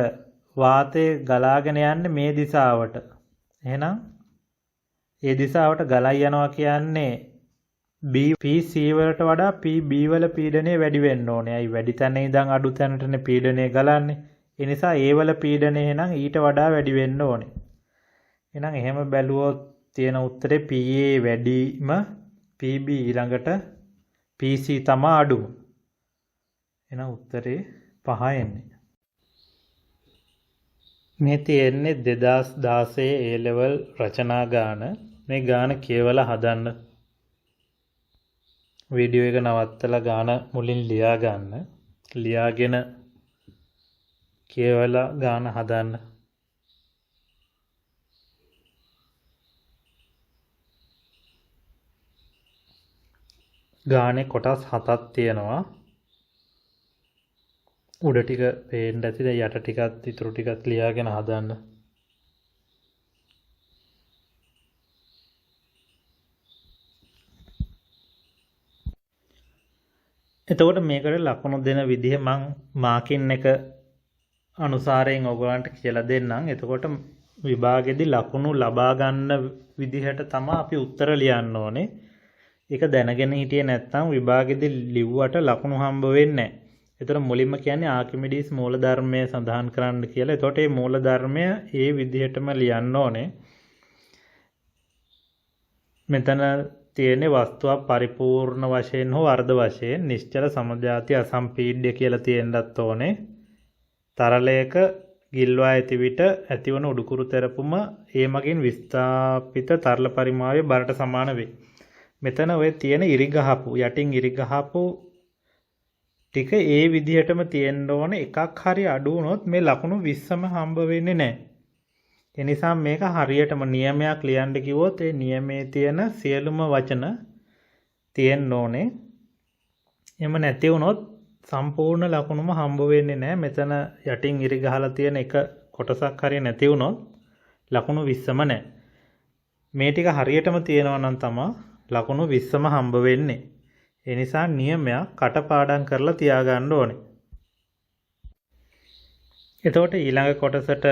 වාතය ගලාගෙන යන්නේ මේ දිශාවට. එහෙනම් ඒ දිශාවට ගලයි යනවා කියන්නේ PC වලට වඩා PB වල පීඩනය වැඩි වෙන්න ඕනේ. අයි වැඩි තැන ඉඳන් අඩු තැනටනේ පීඩනය ගලන්නේ. ඒ නිසා ඒ වල පීඩනය එහෙනම් ඊට වඩා වැඩි වෙන්න ඕනේ. එහෙනම් එහෙම බැලුවොත් තියෙන උත්තරේ PA වැඩිම PB ඊළඟට PC තමයි අඩුම. එහෙනම් උත්තරේ 5 එන්නේ. මේ තියෙන්නේ 2016 A level රචනා ගාන. මේ ගාන කියවලා හදන්න. වීඩියෝ එක නවත්තලා ගාන මුලින් ලියා ගන්න. ලියාගෙන කියවලා ගාන හදන්න. ගානේ කොටස් 7ක් තියෙනවා. උඩ ටික පේන්න ඇති. දැන් යට ටිකත් ඉතුරු ටිකත් ලියාගෙන හදන්න. එතකොට මේකට ලකුණු දෙන විදිහ මං මාකින් එක අනුසාරයෙන් ඔයගලන්ට කියලා දෙන්නම්. එතකොට විභාගෙදී ලකුණු ලබා ගන්න විදිහට තමයි අපි උත්තර ලියන්න ඕනේ. ඒක දැනගෙන හිටියේ නැත්නම් විභාගෙදී ලිව්වට ලකුණු හම්බ වෙන්නේ නැහැ. ඒතර මුලින්ම කියන්නේ ආකිමිඩීස් මූලධර්මය සඳහන් කරන්න කියලා. එතකොට මේ මූලධර්මය ඒ විදිහටම ලියන්න ඕනේ. මෙතන තියෙන්නේ වස්තුවක් පරිපූර්ණ වශයෙන් හෝ අර්ධ වශයෙන් නිශ්චල සමජාති අසම්පීඩ්‍ය කියලා තියෙන්නත් ඕනේ. තරලයක ගිල්වා ඇති විට ඇතිවන උඩුකුරු තෙරපුම ඒ මගින් විස්ථාපිත තරල පරිමාවයේ බරට සමාන වේ. මෙතන ඔය තියෙන ඉරිගහපු යටින් ඉරිගහපු ටික ඒ විදිහටම තියෙන්න ඕනේ. එකක් හරි අඩු වුණොත් මේ ලකුණු 20ම හම්බ වෙන්නේ නැහැ. ඒ නිසා මේක හරියටම නියමයක් ලියන්න කිව්වොත් ඒ නියමයේ තියෙන සියලුම වචන තියෙන්න ඕනේ. එහෙම නැති වුණොත් සම්පූර්ණ ලකුණුම හම්බ වෙන්නේ නැහැ. මෙතන යටින් ඉරි ගහලා තියෙන එක කොටසක් හරිය නැති වුණොත් ලකුණු 20ම නැහැ. මේ ටික හරියටම තියෙනවා නම් තමයි ලකුණු 20ම හම්බ වෙන්නේ. ඒ නිසා නියමයක් කටපාඩම් කරලා තියාගන්න ඕනේ. එතකොට ඊළඟ කොටසට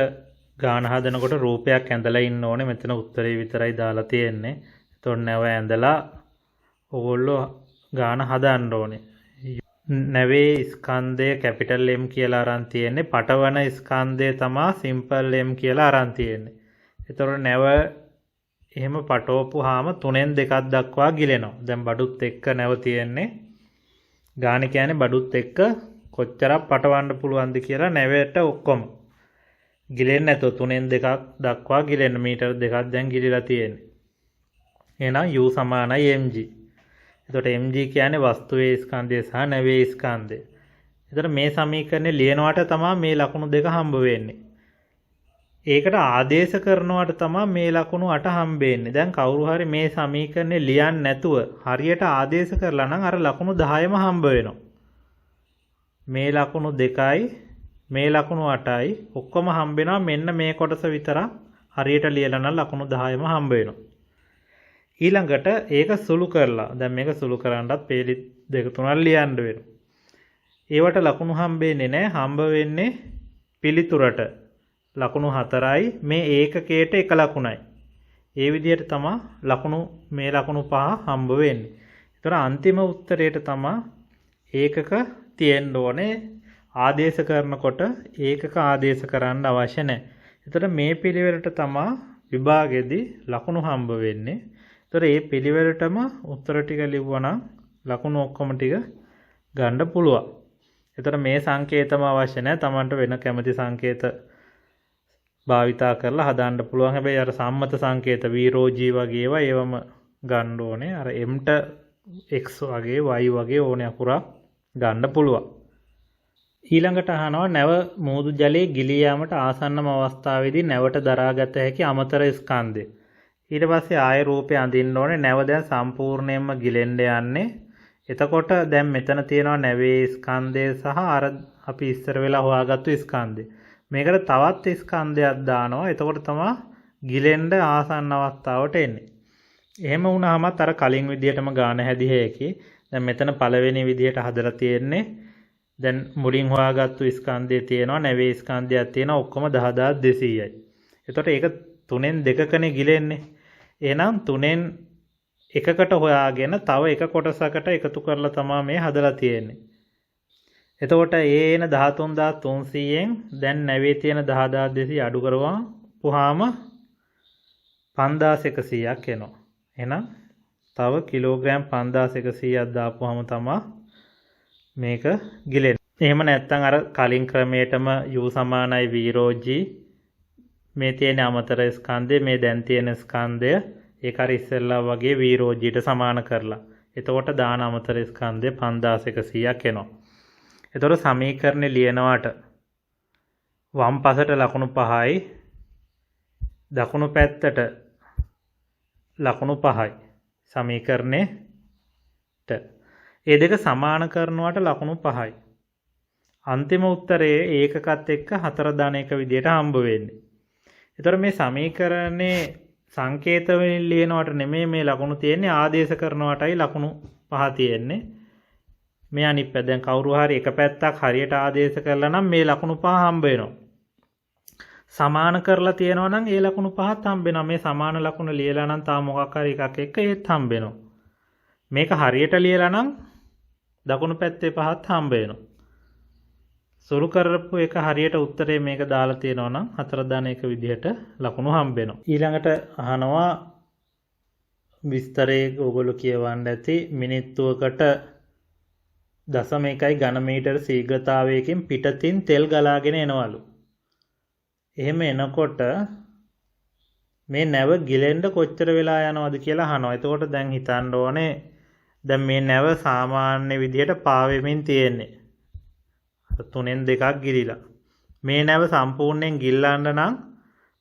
ගාන හදනකොට රූපයක් ඇඳලා ඉන්න ඕනේ. මෙතන උත්තරේ විතරයි දාලා තියෙන්නේ. එතකොට නැව ඇඳලා ඕගොල්ලෝ ගාන හදන්න ඕනේ. නැවේ ස්කන්ධය කැපිටල් M කියලා අරන් තියෙන්නේ. පටවන ස්කන්ධය තමයි සිම්පල් M කියලා අරන් තියෙන්නේ. එතකොට නැව එහෙම පටවපුවාම 3න් 2ක් දක්වා ගිලෙනවා. දැන් බඩුත් එක්ක නැව තියෙන්නේ. ගාන කියන්නේ බඩුත් එක්ක කොච්චරක් පටවන්න පුළුවන්ද කියලා නැවයට ඔක්කොම ගිලෙන්නේ නැතුව 3න් 2ක් දක්වා ගිලෙන්න මීටර් 2ක් දැන් ගිලිලා තියෙන්නේ. එහෙනම් U සමානයි mg. එතකොට mg කියන්නේ වස්තුවේ ස්කන්ධය සහ නැවේ ස්කන්ධය. එතකොට මේ සමීකරණය ලියනවට තමයි මේ ලකුණු දෙක හම්බ වෙන්නේ. ඒකට ආදේශ කරනවට තමයි මේ ලකුණු 8 හම්බ වෙන්නේ. දැන් කවුරු හරි මේ සමීකරණය ලියන්නේ නැතුව හරියට ආදේශ කරලා නම් අර ලකුණු 10ම හම්බ වෙනවා. මේ ලකුණු 2යි මේ ලකුණු 8යි ඔක්කොම හම්බ වෙනවා. මෙන්න මේ කොටස විතරක් හරියට ලියලා නම් ලකුණු 10ම හම්බ වෙනවා. ඊළඟට ඒක සුළු කරලා දැන් මේක සුළු කරන්නත් පේලි 2 3ක් ලියන්න වෙනවා. ඒවට ලකුණු හම්බෙන්නේ නැහැ. හම්බ වෙන්නේ පිළිතුරට ලකුණු 4යි මේ ඒකකයට එක ලකුණයි. ඒ විදිහට තමයි ලකුණු මේ ලකුණු 5 හම්බ වෙන්නේ. ඒතර අන්තිම උත්තරයට තමයි ඒකක තියෙන්න ඕනේ. ආදේශ කරනකොට ඒකක ආදේශ කරන්න අවශ්‍ය නැහැ. ඒතර මේ පිළිවෙලට තමයි විභාගෙදී ලකුණු හම්බ වෙන්නේ. ඒතර මේ පිළිවෙලටම උත්තර ටික ලිව්වනම් ලකුණු ඔක්කොම ටික ගන්න පුළුවන්. ඒතර මේ සංකේතම අවශ්‍ය නැහැ. Tamanට වෙන කැමති සංකේත භාවිතා කරලා හදාන්න පුළුවන්. හැබැයි අර සම්මත සංකේත වීරෝජී වගේ ඒවා ඒවම ගන්න ඕනේ. අර mට x වගේ y වගේ ඕනේ අකුරක් ගන්න පුළුවන්. ඊළඟට අහනවා නැව මූදු ජලයේ ගිලී යාමට ආසන්නම අවස්ථාවේදී නැවට දරාගත හැකි අමතර ස්කන්ධය. ඊට පස්සේ ආය රූපය අඳින්න ඕනේ. නැව දැන් සම්පූර්ණයෙන්ම ගිලෙන්න යන්නේ. එතකොට දැන් මෙතන තියෙනවා නැවේ ස්කන්ධය සහ අර අපි ඉස්සර වෙලා හොයාගත්තු ස්කන්ධය. මේකට තවත් ස්කන්ධයක් දානවා. එතකොට තමයි ගිලෙන්න ආසන්න අවස්ථාවට එන්නේ. එහෙම වුණාමත් අර කලින් විදිහටම ගාන හැදිය හැකි. දැන් මෙතන පළවෙනි විදිහට හදලා තියෙන්නේ. දැන් මුලින් හොයාගත්තු ස්කන්ධය තියෙනවා. නැවේ ස්කන්ධයක් තියෙනවා. ඔක්කොම 10200යි. එතකොට ඒක 3න් 2කනේ ගිලෙන්නේ. එහෙනම් 3න් එකකට හොයාගෙන තව එක කොටසකට එකතු කරලා තමයි මේ හදලා තියෙන්නේ. එතකොට ඒ එන 13300න් දැන් නැවේ තියෙන 10200 අඩු කරවම පුහාම 5100ක් එනවා. එහෙනම් තව කිලෝග්‍රෑම් 5100ක් දාපුවාම තමයි මේක ගිලෙන්නේ. එහෙම නැත්නම් අර කලින් ක්‍රමයටම u සමානයි v/g මේ තියෙන අමතර ස්කන්ධය මේ දැන් තියෙන ස්කන්ධය ඒක අර ඉස්සෙල්ලා වගේ v/gට සමාන කරලා. එතකොට දාන අමතර ස්කන්ධය 5100ක් එනවා. එතකොට සමීකරණය ලියනවාට වම් පසට ලකුණු 5යි දකුණු පැත්තට ලකුණු 5යි සමීකරණයට ඒ දෙක සමාන කරනවට ලකුණු 5යි. අන්තිම උත්තරයේ ඒකකත් එක්ක 4 දාන එක විදියට හම්බ වෙන්නේ. එතකොට මේ සමීකරණේ සංකේත වලින් ලියනවට නෙමෙයි මේ ලකුණු තියෙන්නේ ආදේශ කරනවටයි ලකුණු 5 තියෙන්නේ. මේ අනිත් පැත්ත දැන් කවුරු හරි එක පැත්තක් හරියට ආදේශ කරලා නම් මේ ලකුණු පහ හම්බ වෙනවා. සමාන කරලා තියෙනවා නම් ඒ ලකුණු පහත් හම්බ වෙනවා. මේ සමාන ලකුණ ලියලා නම් තා මොකක් හරි එකක් එක්ක ඒත් හම්බ වෙනවා. මේක හරියට ලියලා නම් දකුණු පැත්තේ පහත් හම්බ වෙනවා. සුළු කරපු එක හරියට උත්තරේ මේක දාලා තියෙනවා නම් 4 ධන 1 විදිහට ලකුණු හම්බ වෙනවා. ඊළඟට අහනවා විස්තරයේ ඔයගොල්ලෝ කියවන්න ඇති මිනිත්තුවකට 0.1 ඝන මීටර ශීඝ්‍රතාවයකින් පිටතින් තෙල් ගලාගෙන එනවලු. එහෙම එනකොට මේ නැව ගිලෙන්න කොච්චර වෙලා යනවද කියලා අහනවා. එතකොට දැන් හිතන්න ඕනේ දැන් මේ නැව සාමාන්‍ය විදිහට පාවෙමින් තියෙන්නේ. 3න් 2ක් ගිලිලා. මේ නැව සම්පූර්ණයෙන් ගිල්ලන්න නම්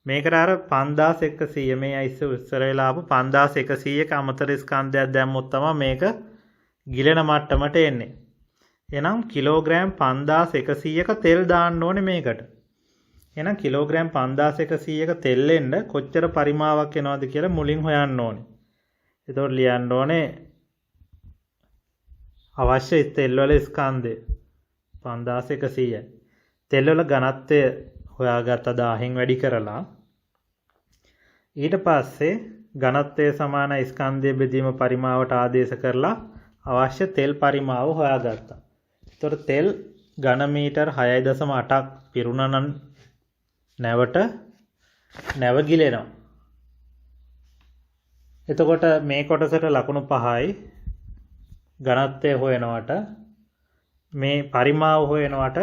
මේකට අර 5100 මේ ඉස්සර වෙලා ආපු 5100ක අමතර ස්කන්ධයක් දැම්මොත් තමයි මේක ගිලෙන මට්ටමට එන්නේ. එහෙනම් කිලෝග්‍රෑම් 5100ක තෙල් දාන්න ඕනේ මේකට. එහෙනම් කිලෝග්‍රෑම් 5100ක තෙල් එන්න කොච්චර පරිමාවක් එනවද කියලා මුලින් හොයන්න ඕනේ. එතකොට ලියන්න ඕනේ අවශ්‍ය තෙල් වල ස්කන්ධය 5100යි. තෙල් වල ඝනත්වය හොයාගත්ත 1000න් වැඩි කරලා ඊට පස්සේ ඝනත්වය සමාන ස්කන්ධය බෙදීම පරිමාවට ආදේශ කරලා අවශ්‍ය තෙල් පරිමාව හොයාගත්තා. එතකොට තෙල් ඝන මීටර් 6.8ක් පිරුණා නැවට නැව ගිලෙනවා. එතකොට මේ කොටසට ලකුණු 5යි ඝනත්වය හොයනවට මේ පරිමාව හොයනවට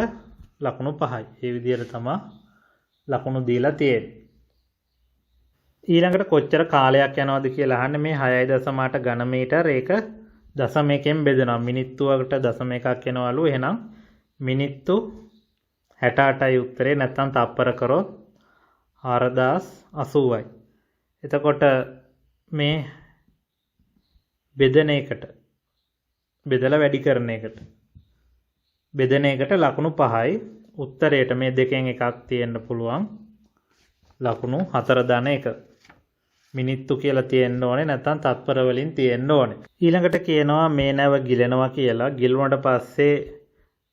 ලකුණු 5යි. මේ විදිහට තමයි ලකුණු දීලා තියෙන්නේ. ඊළඟට කොච්චර කාලයක් යනවද කියලා අහන්නේ මේ 6.8 ඝන මීටර ඒක 0.1කින් බෙදෙනවා. මිනිත්තුවකට 0.1ක් එනවලු. එහෙනම් මිනිත්තු 68යි උත්තරේ නැත්නම් තප්පර කරොත් 4080යි. එතකොට මේ බෙදෙන එකට බෙදලා වැඩි කරන එකට බෙදෙන එකට ලකුණු 5යි. උත්තරයට මේ දෙකෙන් එකක් තියෙන්න පුළුවන්. ලකුණු 4 ධන 1. මිනිත්තු කියලා තියෙන්න ඕනේ නැත්නම් තත්පර වලින් තියෙන්න ඕනේ. ඊළඟට කියනවා මේ නැව ගිලෙනවා කියලා. ගිලුණාට පස්සේ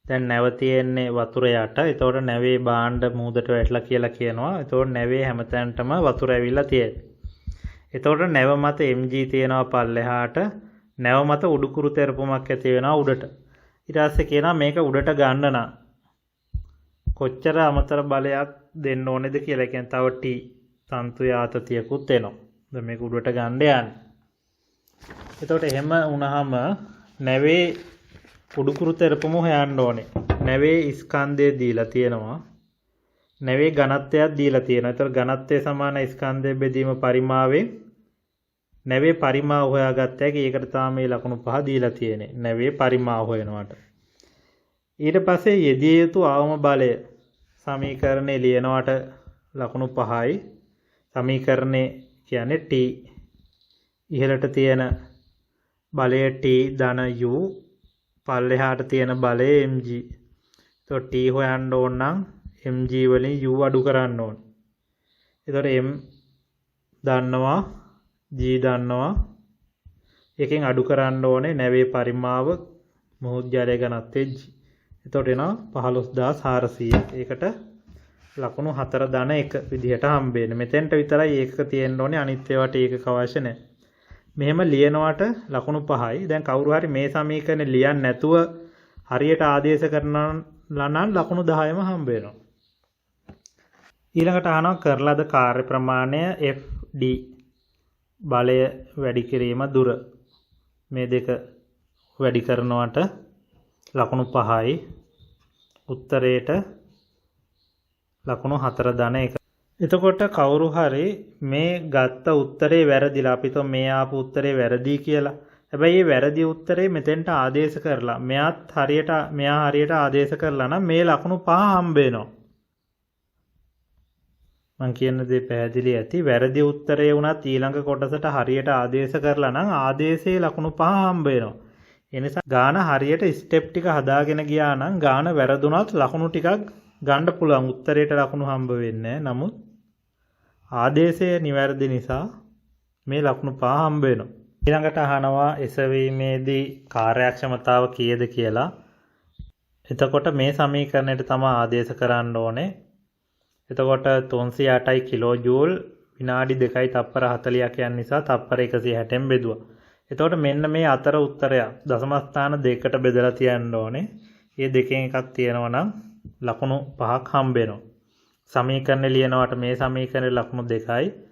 දැන් නැව තියෙන්නේ වතුර යට. ඒතකොට නැවේ බාණ්ඩ මූදට වැටලා කියලා කියනවා. ඒතකොට නැවේ හැමතැනටම වතුර ඇවිල්ලා තියෙන්නේ. ඒතකොට නැව මත mg තියෙනවා පල්ලෙහාට. නැව මත උඩුකුරු තෙරපුමක් ඇති වෙනවා උඩට. ඊට පස්සේ කියනවා මේක උඩට ගන්න නම් කොච්චර අමතර බලයක් දෙන්න ඕනේද කියලා. ඒ කියන්නේ තව t තන්තුය ආතතියකුත් එනවා. දැන් මේක උඩට ගන්න යන්නේ. එතකොට එහෙම වුණාම නැවේ උඩුකුරු තෙරපුම හොයන්න ඕනේ. නැවේ ස්කන්ධය දීලා තියෙනවා. නැවේ ඝනත්වයක් දීලා තියෙනවා. ඒතර ඝනත්වය සමාන ස්කන්ධය බෙදීම පරිමාවෙන් නැවේ පරිමාව හොයාගත්ත හැකි. ඒකට තමයි මේ ලකුණු 5 දීලා තියෙන්නේ. නැවේ පරිමාව හොයනවට. ඊට පස්සේ යෙදිය යුතු අවම බලය සමීකරණේ ලියනවට ලකුණු 5යි. සමීකරණේ කියන්නේ t ඉහළට තියෙන බලය t ධන u පල්ලෙහාට තියෙන බලය mg. එතකොට t හොයන්න ඕන නම් mg වලින් u අඩු කරන්න ඕන. එතකොට m දන්නවා g දන්නවා. එකෙන් අඩු කරන්න ඕනේ නැවේ පරිමාව මොහොත් ජලය ඝනත්වය g. එතකොට එනවා 15400. ඒකට ලකුණු 4 ධන 1 විදිහට හම්බ වෙන්නේ. මෙතෙන්ට විතරයි ඒකක තියෙන්න ඕනේ. අනිත් ඒවාට ඒකක අවශ්‍ය නැහැ. මෙහෙම ලියනවට ලකුණු 5යි. දැන් කවුරු හරි මේ සමීකරණේ ලියන්නේ නැතුව හරියට ආදේශ කරනවා නම් ලකුණු 10ම හම්බ වෙනවා. ඊළඟට අහනවා කරලද කාර්ය ප්‍රමාණය FD බලය වැඩි කිරීම දුර. මේ දෙක වැඩි කරනවට ලකුණු 5යි. උත්තරේට ලකුණු 4 ධන 1. එතකොට කවුරු හරි මේ ගත්ත උත්තරේ වැරදිලා අපි તો මේ ආපු උත්තරේ වැරදි කියලා. හැබැයි මේ වැරදි උත්තරේ මෙතෙන්ට ආදේශ කරලා මෙයා හරියට ආදේශ කරලා නම් මේ ලකුණු 5 හම්බ වෙනවා. මං කියන දේ පැහැදිලි ඇති. වැරදි උත්තරේ වුණත් ඊළඟ කොටසට හරියට ආදේශ කරලා නම් ආදේශයේ ලකුණු 5 හම්බ වෙනවා. ඒ නිසා ගාන හරියට ස්ටෙප් ටික හදාගෙන ගියා නම් ගාන වැරදුනත් ලකුණු ටිකක් ගන්න පුළුවන්. උත්තරේට ලකුණු හම්බ වෙන්නේ නැහැ. නමුත් ආදේශය නිවැරදි නිසා මේ ලකුණු 5 හම්බ වෙනවා. ඊළඟට අහනවා එසවීමේදී කාර්යක්ෂමතාව කීයද කියලා. එතකොට මේ සමීකරණයට තමයි ආදේශ කරන්න ඕනේ. එතකොට 308යි කිලෝ ජූල් විනාඩි 2යි තප්පර 40ක් යන නිසා තප්පර 160න් බෙදුවා. එතකොට මෙන්න මේ අතර උත්තරයක් දශම ස්ථාන දෙකකට බෙදලා තියන්න ඕනේ. මේ දෙකෙන් එකක් තියෙනවා නම් ලකුණු 5ක් හම්බ වෙනවා. සමීකරණය ලියනවට මේ සමීකරණේ ලකුණු 2යි,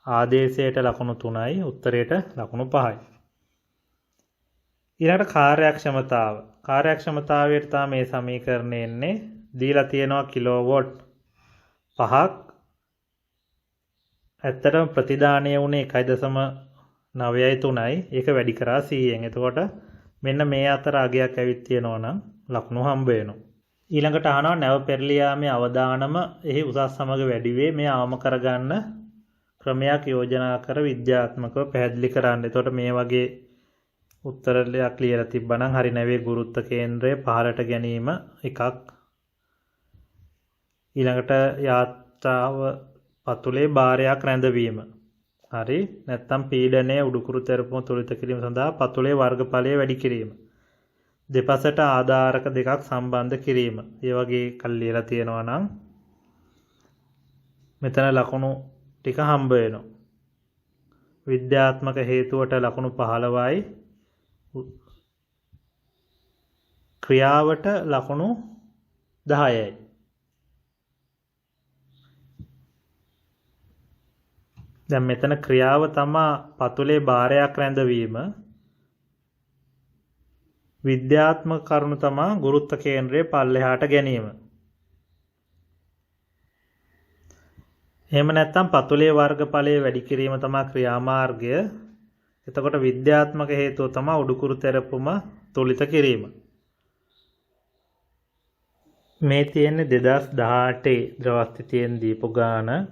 ආදේශයට ලකුණු 3යි, උත්තරයට ලකුණු 5යි. ඊළඟට කාර්යක්ෂමතාව. කාර්යක්ෂමතාවයට තමයි මේ සමීකරණය එන්නේ. දීලා තියෙනවා කිලෝවොට් 5ක්. ඇත්තටම ප්‍රතිදානය වුණේ 1.9.3යි. ඒක වැඩි කරා 100ෙන්. එතකොට මෙන්න මේ අතර අගයක් ඇවිත් තියෙනවා නම් ලකුණු හම්බ වෙනවා. ඊළඟට අහනවා නැව පෙරළී යාමේ අවදානම එහි උසස් සමග වැඩි වේ. මේ අවම කරගන්න ක්‍රමයක් යෝජනා කර විද්‍යාත්මකව පැහැදිලි කරන්න. එතකොට මේ වගේ උත්තරයක් ලියලා තිබ්බනම් හරි නැවේ ගුරුත්ව කේන්ද්‍රය පහළට ගැනීම එකක්. ඊළඟට යාත්‍රාව පතුලේ භාරයක් රැඳවීම. හරි. නැත්නම් පීඩනය උඩුකුරු තෙරපුම තුලිත කිරීම සඳහා පතුලේ වර්ගඵලය වැඩි කිරීම. දෙපසට ආධාරක දෙකක් සම්බන්ධ කිරීම. ඒ වගේ කල් ලියලා තියෙනවා නම් මෙතන ලකුණු ටික හම්බ වෙනවා. විද්‍යාත්මක හේතුවට ලකුණු 15යි. ක්‍රියාවට ලකුණු 10යි. දැන් මෙතන ක්‍රියාව තමයි පතුලේ භාරයක් රැඳවීම. විද්‍යාත්මක කරුණු තමයි ගුරුත්ව කේන්ද්‍රය පල්ලෙහාට ගැනීම. එහෙම නැත්නම් පතුලේ වර්ගඵලය වැඩි කිරීම තමයි ක්‍රියාමාර්ගය. එතකොට විද්‍යාත්මක හේතුව තමයි උඩුකුරු තෙරපුම තුලිත කිරීම. මේ තියෙන්නේ 2018 ද්‍රවස්ථිතියෙන් දීපු ගාන.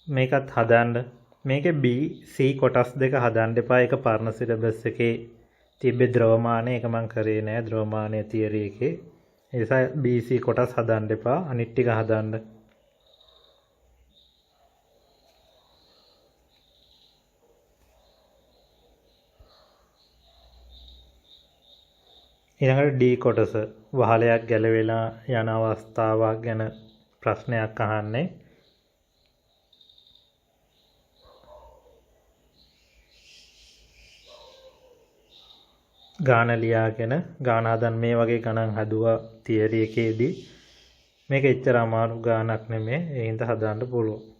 මේකත් හදන්න. මේකේ B C කොටස් දෙක හදන්න එපා. ඒක පරණ සිලබස් එකේ තිබ්බේ ද්‍රවමානය. ඒක මම කරේ නෑ ද්‍රවමානය තියරි එකේ. ඒ නිසා B C කොටස් හදන්න එපා. අනිත් ටික හදන්න. ඊළඟට D කොටස වහලයක් ගැලවෙලා යන අවස්ථාවක් ගැන ප්‍රශ්නයක් අහන්නේ. ගාන ලියාගෙන ගාන හදන්න මේ වගේ ගණන් හදුවා තියරි එකේදී. මේක එච්චර අමාරු ගානක් නෙමෙයි. ඒ හින්දා හදන්න පුළුවන්.